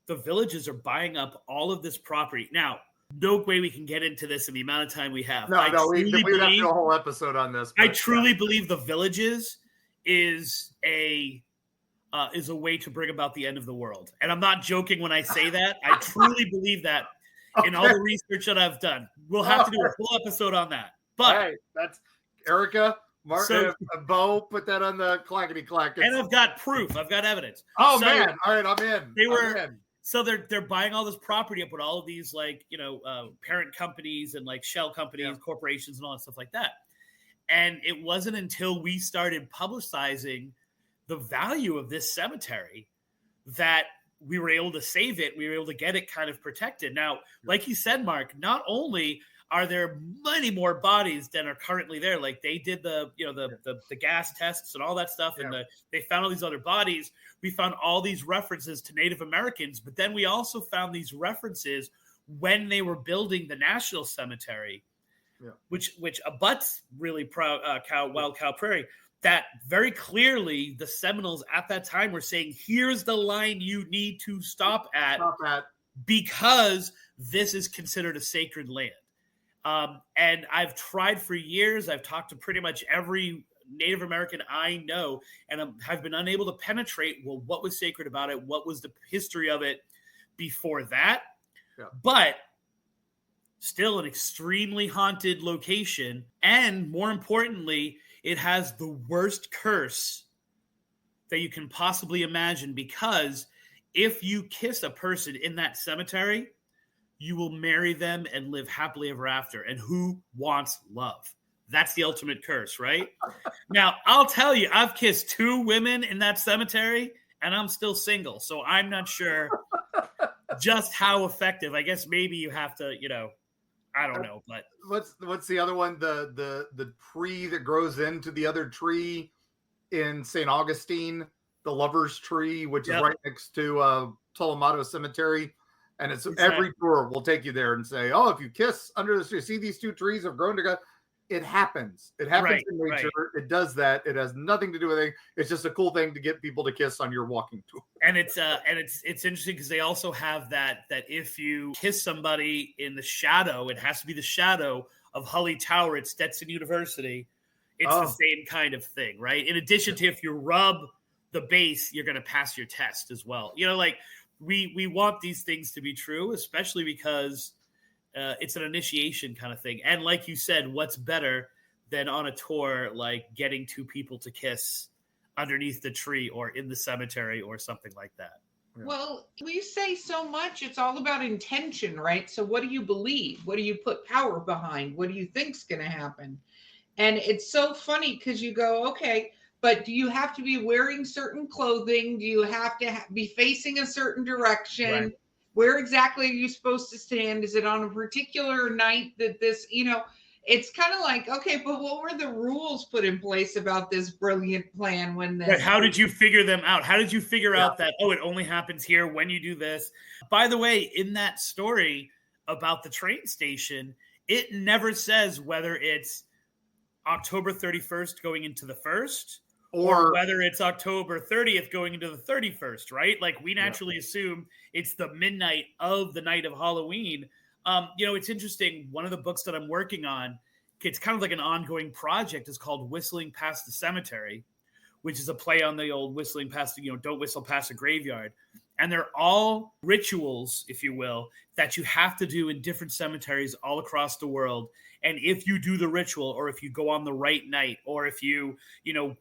the villages are buying up all of this property. Now, no way we can get into this in the amount of time we have. We would have to do a whole episode on this. I truly believe the villages is a way to bring about the end of the world. And I'm not joking when I say that. I truly believe that in all the research that I've done. We'll have to do a full episode on that. But that's Erica, Martin, Bo, put that on the clackety clack. And I've got proof. I've got evidence. Oh, man. All right, I'm in. So they're buying all this property up with all of these parent companies and shell companies, corporations, and all that stuff like that. And it wasn't until we started publicizing the value of this cemetery that we were able to save it. We were able to get it kind of protected. Now, like you said, Mark, not only are there many more bodies than are currently there, like they did the gas tests and all that stuff, and they found all these other bodies. We found all these references to Native Americans, but then we also found these references when they were building the National Cemetery, which abuts really Wild Cow Prairie, that very clearly the Seminoles at that time were saying, here's the line you need to stop at because this is considered a sacred land. And I've tried for years. I've talked to pretty much every Native American I know, and have been unable to penetrate, well, what was sacred about it? What was the history of it before that? Yeah. But still an extremely haunted location. And more importantly, it has the worst curse that you can possibly imagine, because if you kiss a person in that cemetery, you will marry them and live happily ever after. And who wants love? That's the ultimate curse, right? Now, I'll tell you, I've kissed 2 women in that cemetery, and I'm still single. So I'm not sure just how effective. I guess maybe you have to, I don't know. But what's the other one? The tree that grows into the other tree in St. Augustine, the lover's tree, which is right next to Tolomato Cemetery. And it's every tour will take you there and say, oh, if you kiss under the tree, see these 2 trees have grown together. It happens. It happens in nature. Right. It does that. It has nothing to do with anything. It's just a cool thing to get people to kiss on your walking tour. And it's interesting because they also have that if you kiss somebody in the shadow, it has to be the shadow of Hully Tower at Stetson University. It's the same kind of thing, right? In addition to if you rub the base, you're going to pass your test as well. We want these things to be true, especially because it's an initiation kind of thing. And like you said, what's better than on a tour, like getting 2 people to kiss underneath the tree or in the cemetery or something like that? Yeah. Well, we say so much. It's all about intention, right? So what do you believe? What do you put power behind? What do you think's going to happen? And it's so funny because you go, okay, but do you have to be wearing certain clothing? Do you have to be facing a certain direction? Right. Where exactly are you supposed to stand? Is it on a particular night that this, it's kind of like, okay, but what were the rules put in place about this brilliant plan when this? But how did you figure them out? How did you figure out that, oh, it only happens here when you do this? By the way, in that story about the train station, it never says whether it's October 31st going into the 1st or whether it's October 30th going into the 31st, right? Like we naturally assume it's the midnight of the night of Halloween. It's interesting. One of the books that I'm working on, it's kind of like an ongoing project, is called Whistling Past the Cemetery, which is a play on the old whistling past, don't whistle past a graveyard. And they're all rituals, if you will, that you have to do in different cemeteries all across the world. And if you do the ritual, or if you go on the right night, or if you,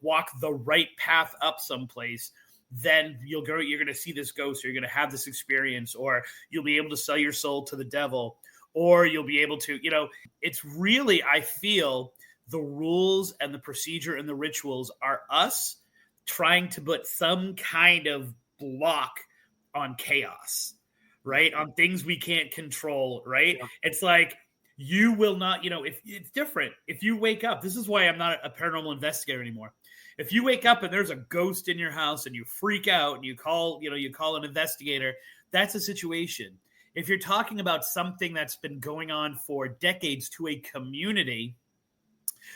walk the right path up someplace, then you're going to see this ghost, or you're going to have this experience, or you'll be able to sell your soul to the devil, or you'll be able to, it's really, I feel the rules and the procedure and the rituals are us trying to put some kind of block on chaos, right? On things we can't control, right? Yeah. It's like, you will not, if it's different. If you wake up, this is why I'm not a paranormal investigator anymore. If you wake up and there's a ghost in your house and you freak out and you call an investigator, that's a situation. If you're talking about something that's been going on for decades to a community,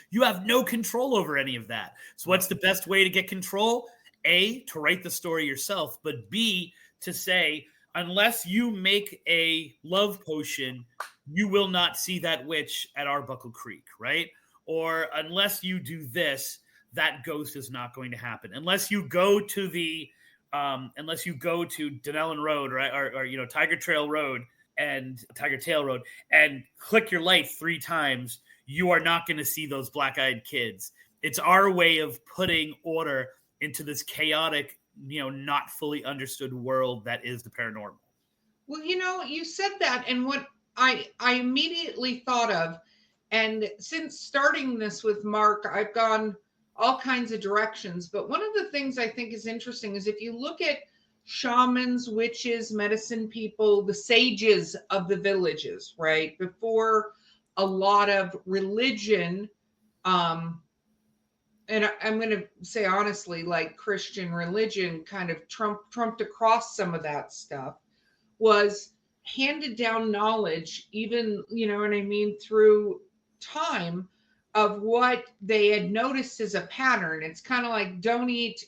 you have no control over any of that. So what's the best way to get control? A, to write the story yourself, but B, to say, unless you make a love potion, you will not see that witch at Arbuckle Creek, right? Or unless you do this, that ghost is not going to happen. Unless you go to Denellen Road, right, or Tiger Trail Road and Tiger Tail Road, and click your light 3 times, you are not going to see those black-eyed kids. It's our way of putting order into this chaotic, not fully understood world that is the paranormal. Well, you said that, and what I immediately thought of, and since starting this with Mark, I've gone all kinds of directions. But one of the things I think is interesting is if you look at shamans, witches, medicine people, the sages of the villages, right? Before a lot of religion, and I'm going to say honestly, like Christian religion kind of trumped across some of that stuff, was handed down knowledge, even, through time, of what they had noticed as a pattern. It's kind of like, don't eat,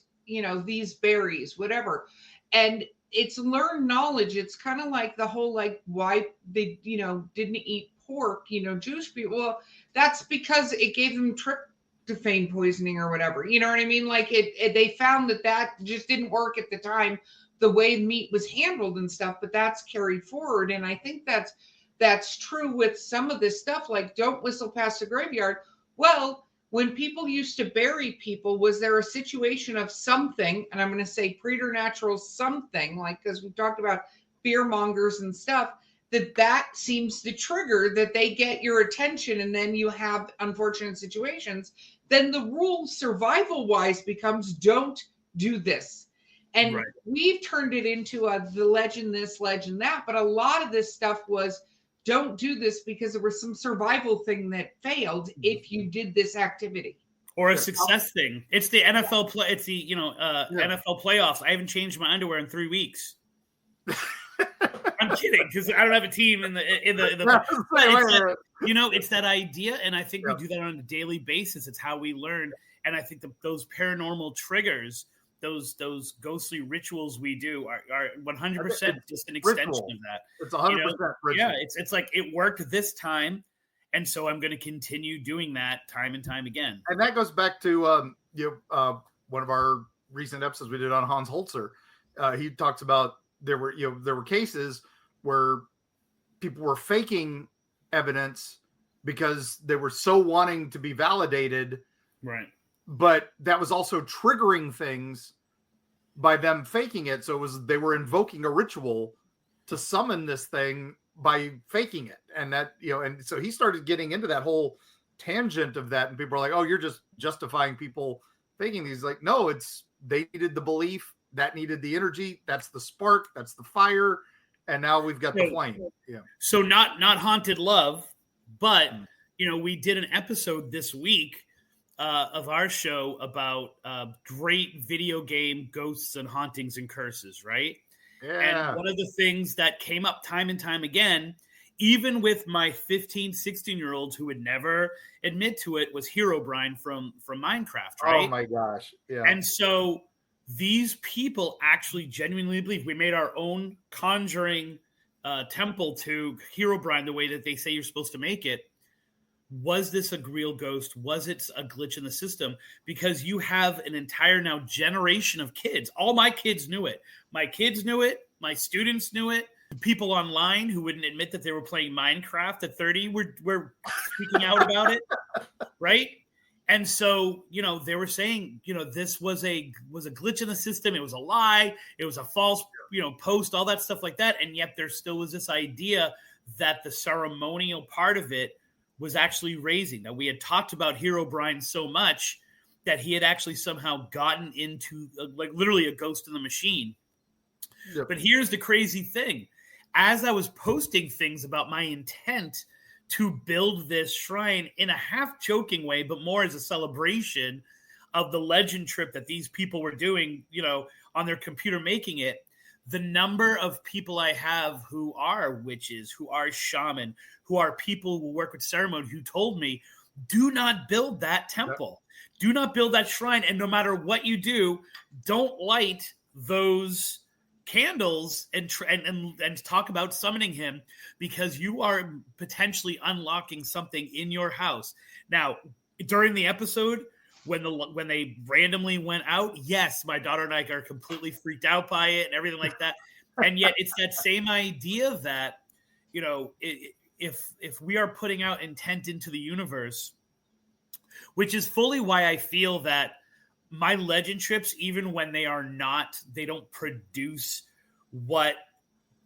these berries, whatever. And it's learned knowledge. It's kind of like the whole, like, why they, didn't eat pork, Jewish people. Well, that's because it gave them tryptophan poisoning or whatever. You know what I mean? Like they found that just didn't work at the time, the way meat was handled and stuff, but that's carried forward. And I think that's true with some of this stuff, like don't whistle past the graveyard. Well, when people used to bury people, was there a situation of something, and I'm going to say preternatural something, like, because we talked about fear mongers and stuff, that seems to trigger that they get your attention, and then you have unfortunate situations. Then the rule survival wise becomes don't do this. And right. We've turned it into the legend this, legend that, but a lot of this stuff was don't do this because there was some survival thing that failed if you did this activity. Or a success thing. It's the NFL play. It's the NFL playoffs. I haven't changed my underwear in 3 weeks. I'm kidding, because I don't have a team in the it's that idea, and I think we do that on a daily basis. It's how we learn, and I think those paranormal triggers, those ghostly rituals we do are 100% just an extension of that. It's 100% ritual. Yeah, it's like it worked this time, and so I'm going to continue doing that time and time again. And that goes back to one of our recent episodes we did on Hans Holzer. He talks about there were cases where people were faking evidence because they were so wanting to be validated, right? But that was also triggering things by them faking it. So they were invoking a ritual to summon this thing by faking it. And that, and so he started getting into that whole tangent of that. And people are like, oh, you're just justifying people faking these. Like, no, they needed the belief, that needed the energy. That's the spark. That's the fire. And now we've got the flame. Yeah. So not haunted love, but we did an episode this week of our show about great video game ghosts and hauntings and curses, right? Yeah. And one of the things that came up time and time again, even with my 15, 16-year-olds who would never admit to it, was Herobrine from Minecraft, right? Oh my gosh. Yeah. And so these people actually genuinely believe. We made our own conjuring temple to Herobrine the way that they say you're supposed to make it. Was this a real ghost? Was it a glitch in the system? Because you have an entire now generation of kids. All my kids knew it. My kids knew it. My students knew it. People online who wouldn't admit that they were playing Minecraft at 30 were speaking out about it, right? And so, they were saying, this was a glitch in the system. It was a lie. It was a false, post, all that stuff like that. And yet there still was this idea that the ceremonial part of it was actually raising. Now, we had talked about Herobrine so much that he had actually somehow gotten into literally a ghost in the machine. Yep. But here's the crazy thing. As I was posting things about my intent to build this shrine in a half joking way, but more as a celebration of the legend trip that these people were doing, on their computer making it, the number of people I have who are witches, who are shaman, who are people who work with ceremony, who told me, do not build that temple. Yep. Do not build that shrine. And no matter what you do, don't light those candles and talk about summoning him, because you are potentially unlocking something in your house. Now, during the episode, when they randomly went out, yes, my daughter and I are completely freaked out by it and everything like that. And yet it's that same idea that, if we are putting out intent into the universe, which is fully why I feel that my legend trips, even when they don't produce what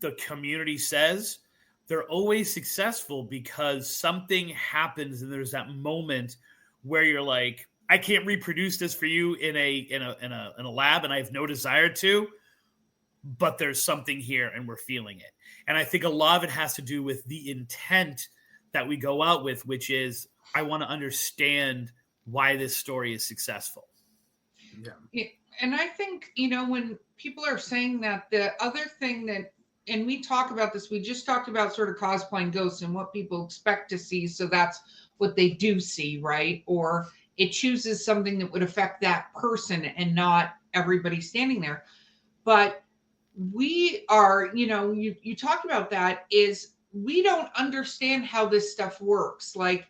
the community says, they're always successful because something happens and there's that moment where you're like, I can't reproduce this for you in a lab, and I have no desire to, but there's something here and we're feeling it. And I think a lot of it has to do with the intent that we go out with, which is, I want to understand why this story is successful. Yeah. And I think, when people are saying that, the other thing that, and we talk about this, we just talked about sort of cosplaying ghosts and what people expect to see. So that's what they do see, right? Or it chooses something that would affect that person and not everybody standing there. But we are, you talked about that, is we don't understand how this stuff works. Like,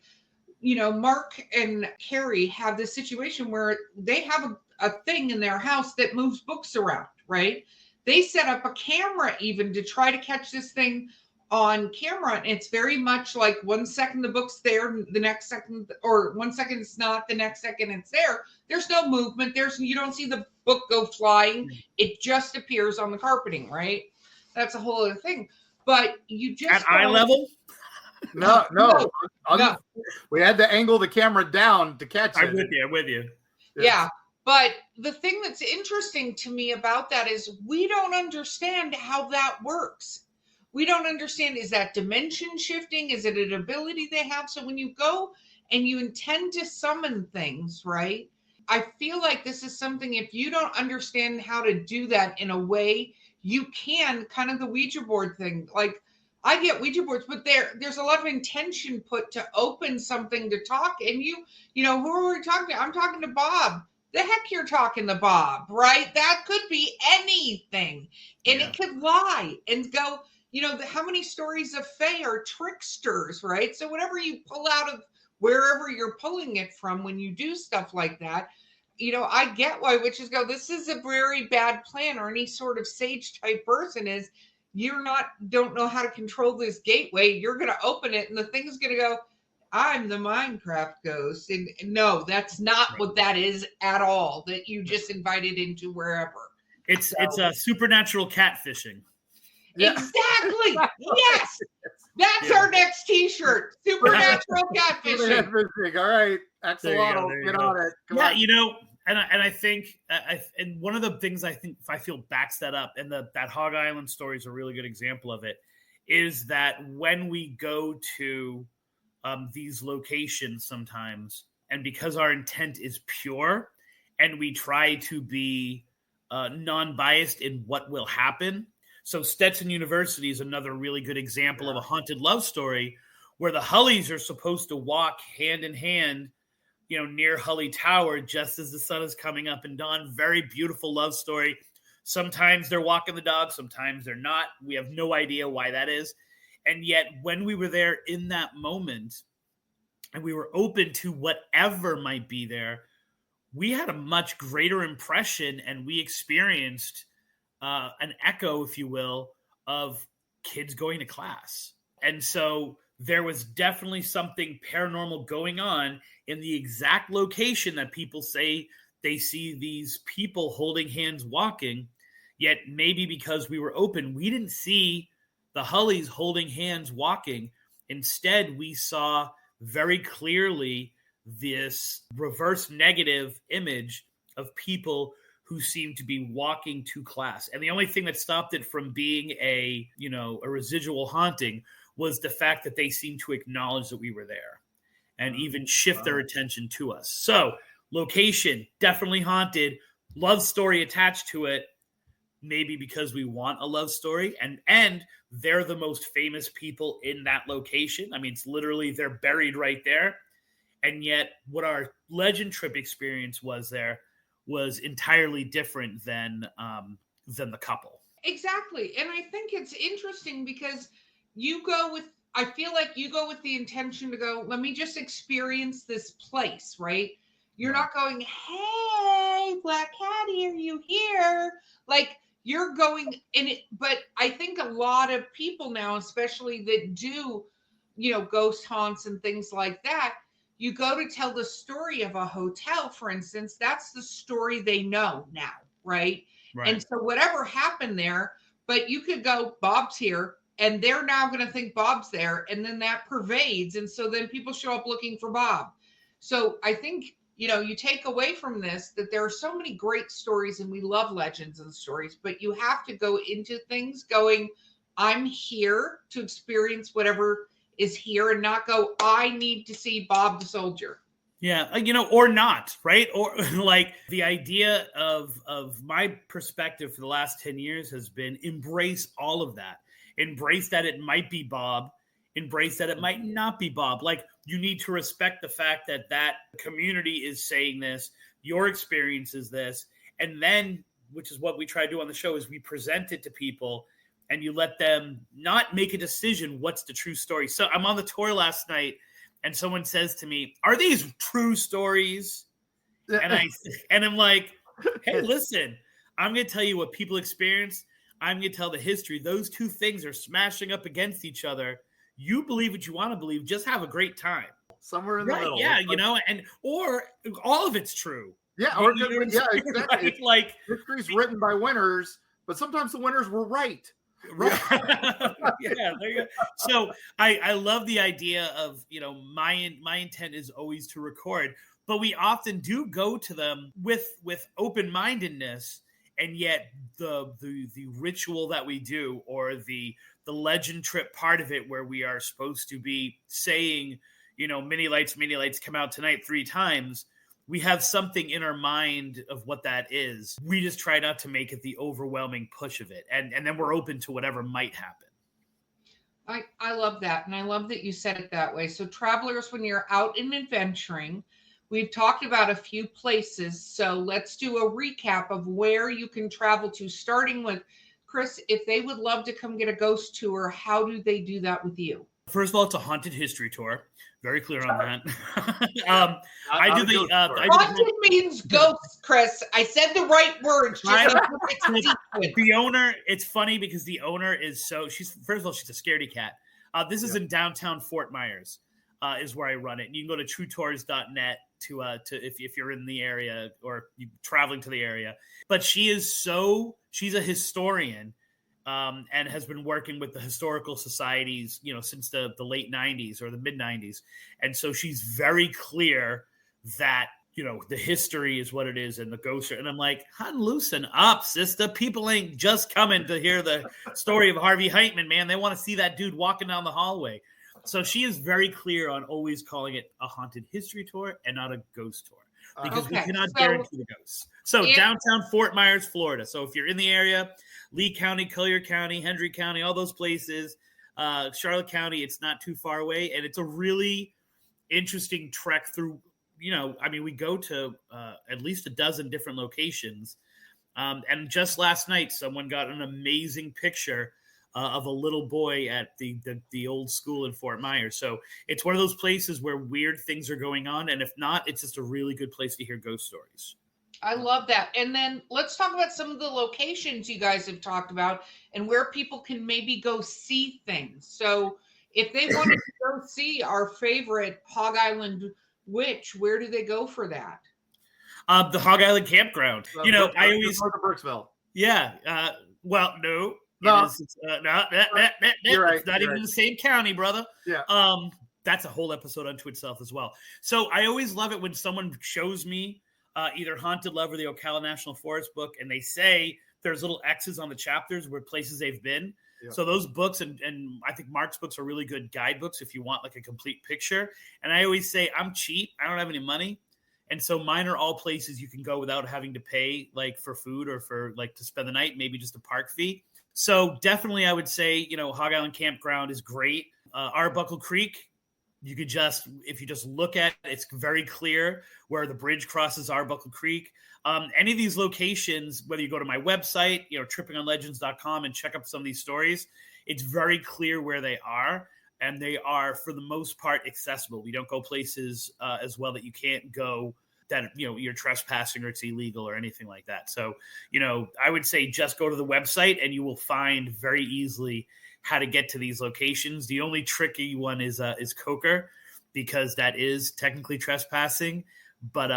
Mark and Carrie have this situation where they have a thing in their house that moves books around, right? They set up a camera even to try to catch this thing on camera. And it's very much like 1 second the book's there, the next second, or 1 second it's not, the next second it's there. There's no movement. You don't see the book go flying. It just appears on the carpeting, right? That's a whole other thing. But you just at eye level? No. We had to angle the camera down to catch it. I'm with you. Yeah. But the thing that's interesting to me about that is we don't understand how that works. We don't understand, is that dimension shifting? Is it an ability they have? So when you go and you intend to summon things, right? I feel like this is something, if you don't understand how to do that in a way, you can, kind of the Ouija board thing. Like, I get Ouija boards, but there's a lot of intention put to open something to talk. And who are we talking to? I'm talking to Bob. The heck you're talking to Bob, right? That could be anything. And it could lie and go, how many stories of Fae are tricksters, right? So whatever you pull out of wherever you're pulling it from when you do stuff like that, I get why witches go, this is a very bad plan, or any sort of sage type person is, don't know how to control this gateway. You're going to open it and the thing's going to go, I'm the Minecraft ghost. And no, that's not what that is at all, that you just invited into wherever. It's a supernatural catfishing. Yeah. Exactly. Yes. That's our next t-shirt. Supernatural catfishing. All right. Axolotl, get on it. Come on. And I think, and one of the things I feel backs that up, and that Hog Island story is a really good example of it, is that when we go to these locations sometimes. And because our intent is pure and we try to be non-biased in what will happen. So Stetson University is another really good example of a haunted love story where the Hulleys are supposed to walk hand in hand, near Hulley Tower just as the sun is coming up and dawn. Very beautiful love story. Sometimes they're walking the dog, sometimes they're not. We have no idea why that is. And yet when we were there in that moment and we were open to whatever might be there, we had a much greater impression and we experienced an echo, if you will, of kids going to class. And so there was definitely something paranormal going on in the exact location that people say they see these people holding hands walking. Yet maybe because we were open, we didn't see the Hulleys holding hands walking. Instead, we saw very clearly this reverse negative image of people who seemed to be walking to class. And the only thing that stopped it from being a residual haunting was the fact that they seemed to acknowledge that we were there and even shift their attention to us. So location, definitely haunted, love story attached to it, maybe because we want a love story, and they're the most famous people in that location. I mean, it's literally, they're buried right there. And yet what our legend trip experience was there was entirely different than the couple. Exactly. And I think it's interesting because I feel like you go with the intention to go, let me just experience this place, right? You're not going, hey, Black Caddy, are you here? Like, you're going in it. But I think a lot of people now, especially that do, ghost haunts and things like that, you go to tell the story of a hotel, for instance, that's the story they know now, right? And so whatever happened there, but you could go, Bob's here, and they're now going to think Bob's there, and then that pervades, and so then people show up looking for Bob. So I think, you take away from this that there are so many great stories, and we love legends and stories, but you have to go into things going, I'm here to experience whatever is here, and not go, I need to see Bob the soldier. Yeah, or not, right? Or like the idea of my perspective for the last 10 years has been embrace all of that. Embrace that it might be Bob. Embrace that it might not be Bob. Like, you need to respect the fact that that community is saying this, your experience is this, and then, which is what we try to do on the show, is we present it to people and you let them not make a decision what's the true story. So I'm on the tour last night and someone says to me, are these true stories? And I'm like, hey, listen, I'm going to tell you what people experience. I'm going to tell the history. Those two things are smashing up against each other. You believe what you want to believe. Just have a great time. Somewhere in the middle. Yeah, or all of it's true. Yeah, exactly. Right? Like, history's written by winners, but sometimes the winners were right. Right. Yeah, there you go. So I love the idea of, my intent is always to record, but we often do go to them with open-mindedness, and yet the ritual that we do, or the legend trip part of it, where we are supposed to be saying, mini lights come out tonight 3 times. We have something in our mind of what that is. We just try not to make it the overwhelming push of it. And then we're open to whatever might happen. I love that. And I love that you said it that way. So travelers, when you're out and adventuring, we've talked about a few places. So let's do a recap of where you can travel to, starting with Chris. If they would love to come get a ghost tour, how do they do that with you? First of all, it's a haunted history tour. Very clear on that. I do the haunted means ghosts, Chris. I said the right words. The owner. It's funny because the owner is she's first of all, she's a scaredy cat. This is in downtown Fort Myers, is where I run it. And you can go to truetours.net to if you're in the area or you traveling to the area. But she's a historian. And has been working with the historical societies, since the late 90s or the mid 90s. And so she's very clear that, the history is what it is and the ghosts. And I'm like, loosen up, sister. People ain't just coming to hear the story of Harvey Heitman, man. They want to see that dude walking down the hallway. So she is very clear on always calling it a haunted history tour and not a ghost tour because we cannot guarantee the ghosts. So downtown Fort Myers, Florida. So if you're in the area, Lee County, Collier County, Hendry County, all those places, Charlotte County, it's not too far away. And it's a really interesting trek through, we go to at least a dozen different locations. And just last night, someone got an amazing picture of a little boy at the old school in Fort Myers. So it's one of those places where weird things are going on. And if not, it's just a really good place to hear ghost stories. I love that. And then let's talk about some of the locations you guys have talked about and where people can maybe go see things. So if they wanted to go see our favorite Hog Island Witch, where do they go for that? The Hog Island Campground. I always go to Brooksville. Yeah. Well, no. No, it's not even in the same county, brother. Yeah. That's a whole episode unto itself as well. So I always love it when someone shows me either Haunted Love or the Ocala National Forest book, and they say there's little X's on the chapters where places they've been. Yeah. So those books, and I think Mark's books are really good guidebooks if you want like a complete picture. And I always say, I'm cheap. I don't have any money. And so mine are all places you can go without having to pay like for food or for like to spend the night, maybe just a park fee. So definitely I would say, Hog Island Campground is great. Arbuckle Creek, you could if you just look at it, it's very clear where the bridge crosses Arbuckle Creek. Any of these locations, whether you go to my website, trippingonlegends.com and check up some of these stories, it's very clear where they are. And they are, for the most part, accessible. We don't go places as well that you can't go that, you're trespassing or it's illegal or anything like that. So, I would say just go to the website and you will find very easily how to get to these locations. The only tricky one is Coker, because that is technically trespassing, but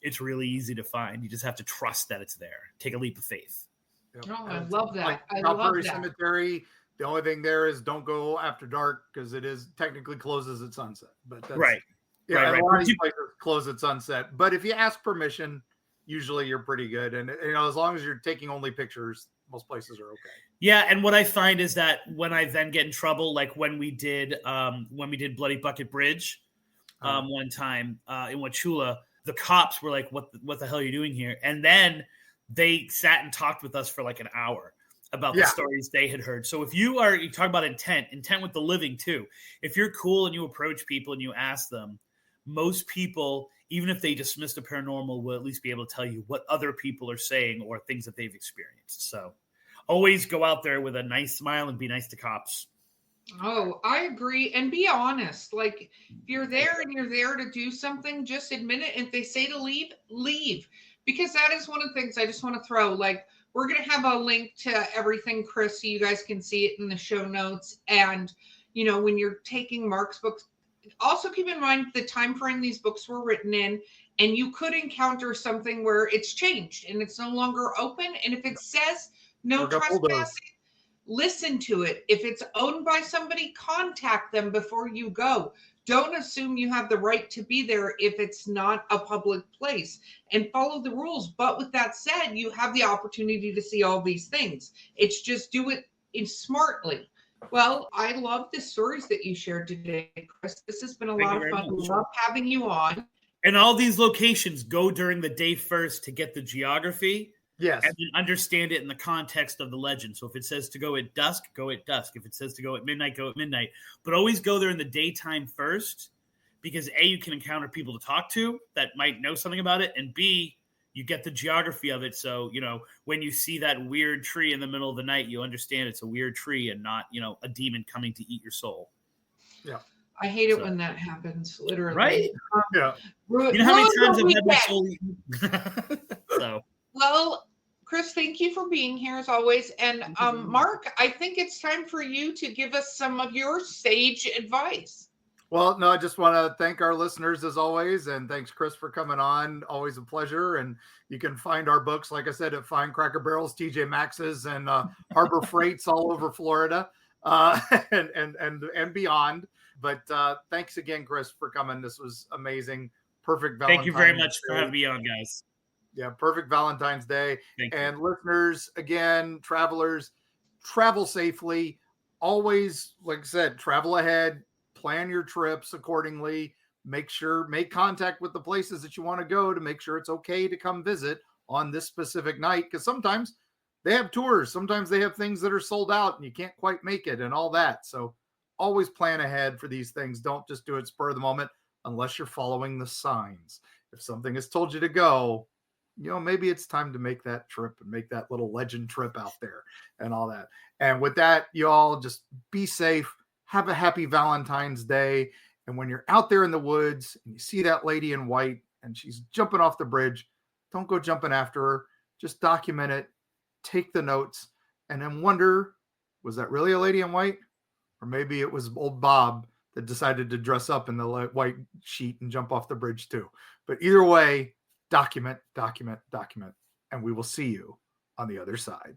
it's really easy to find. You just have to trust that it's there. Take a leap of faith. Yep. Oh, I love that. Like I love that. Cemetery. The only thing there is don't go after dark because it is technically closes at sunset. But that's, right. Yeah, right. A lot of these places close at sunset. But if you ask permission, usually you're pretty good. And as long as you're taking only pictures, most places are okay. Yeah, and what I find is that when I then get in trouble, like when we did Bloody Bucket Bridge one time in Wauchula, the cops were like, "What the hell are you doing here?" And then they sat and talked with us for like an hour about the stories they had heard. So if you talk about intent with the living too. If you're cool and you approach people and you ask them, most people, even if they dismiss the paranormal, will at least be able to tell you what other people are saying or things that they've experienced. So always go out there with a nice smile and be nice to cops. Oh, I agree. And be honest. Like if you're there and you're there to do something, just admit it. If they say to leave, leave. Because that is one of the things I just want to throw. Like, we're going to have a link to everything, Chris, so you guys can see it in the show notes. And, when you're taking Mark's books, also keep in mind the time frame these books were written in, and you could encounter something where it's changed and it's no longer open. And if it says no trespassing, listen to it. If it's owned by somebody, contact them before you go. Don't assume you have the right to be there if it's not a public place, and follow the rules. But with that said, you have the opportunity to see all these things. It's just do it smartly. Well, I love the stories that you shared today, Chris. This has been a lot of fun. We love having you on. And all these locations go during the day first to get the geography. Yes. And then understand it in the context of the legend. So if it says to go at dusk, go at dusk. If it says to go at midnight, go at midnight. But always go there in the daytime first, because A, you can encounter people to talk to that might know something about it, and B, you get the geography of it. So, when you see that weird tree in the middle of the night, you understand it's a weird tree and not, a demon coming to eat your soul. Yeah. I hate it when that happens, literally. Right? Yeah. You know how many times I've had my soul eaten? So. Well, Chris, thank you for being here as always. And Mark, I think it's time for you to give us some of your sage advice. Well, no, I just want to thank our listeners as always. And thanks, Chris, for coming on. Always a pleasure. And you can find our books, like I said, at Fine Cracker Barrels, TJ Maxx's, and Harbor Freights all over Florida and beyond. But thanks again, Chris, for coming. This was amazing. Perfect Valentine's Thank you very much Day. for having me on, guys. Yeah, perfect Valentine's Day. Thank you. And listeners, again, travelers, travel safely. Always, like I said, travel ahead. plan your trips accordingly. Make contact with the places that you want to go to make sure it's okay to come visit on this specific night, because sometimes they have tours, sometimes they have things that are sold out and you can't quite make it and all that. So always plan ahead for these things. Don't just do it spur of the moment unless you're following the signs. If something has told you to go, maybe it's time to make that trip and make that little legend trip out there and all that. And with that, you all just be safe. Have a happy Valentine's Day. And when you're out there in the woods and you see that lady in white and she's jumping off the bridge, don't go jumping after her. Just document it, take the notes, and then wonder, was that really a lady in white? Or maybe it was old Bob that decided to dress up in the white sheet and jump off the bridge too. But either way, document, document, document, and we will see you on the other side.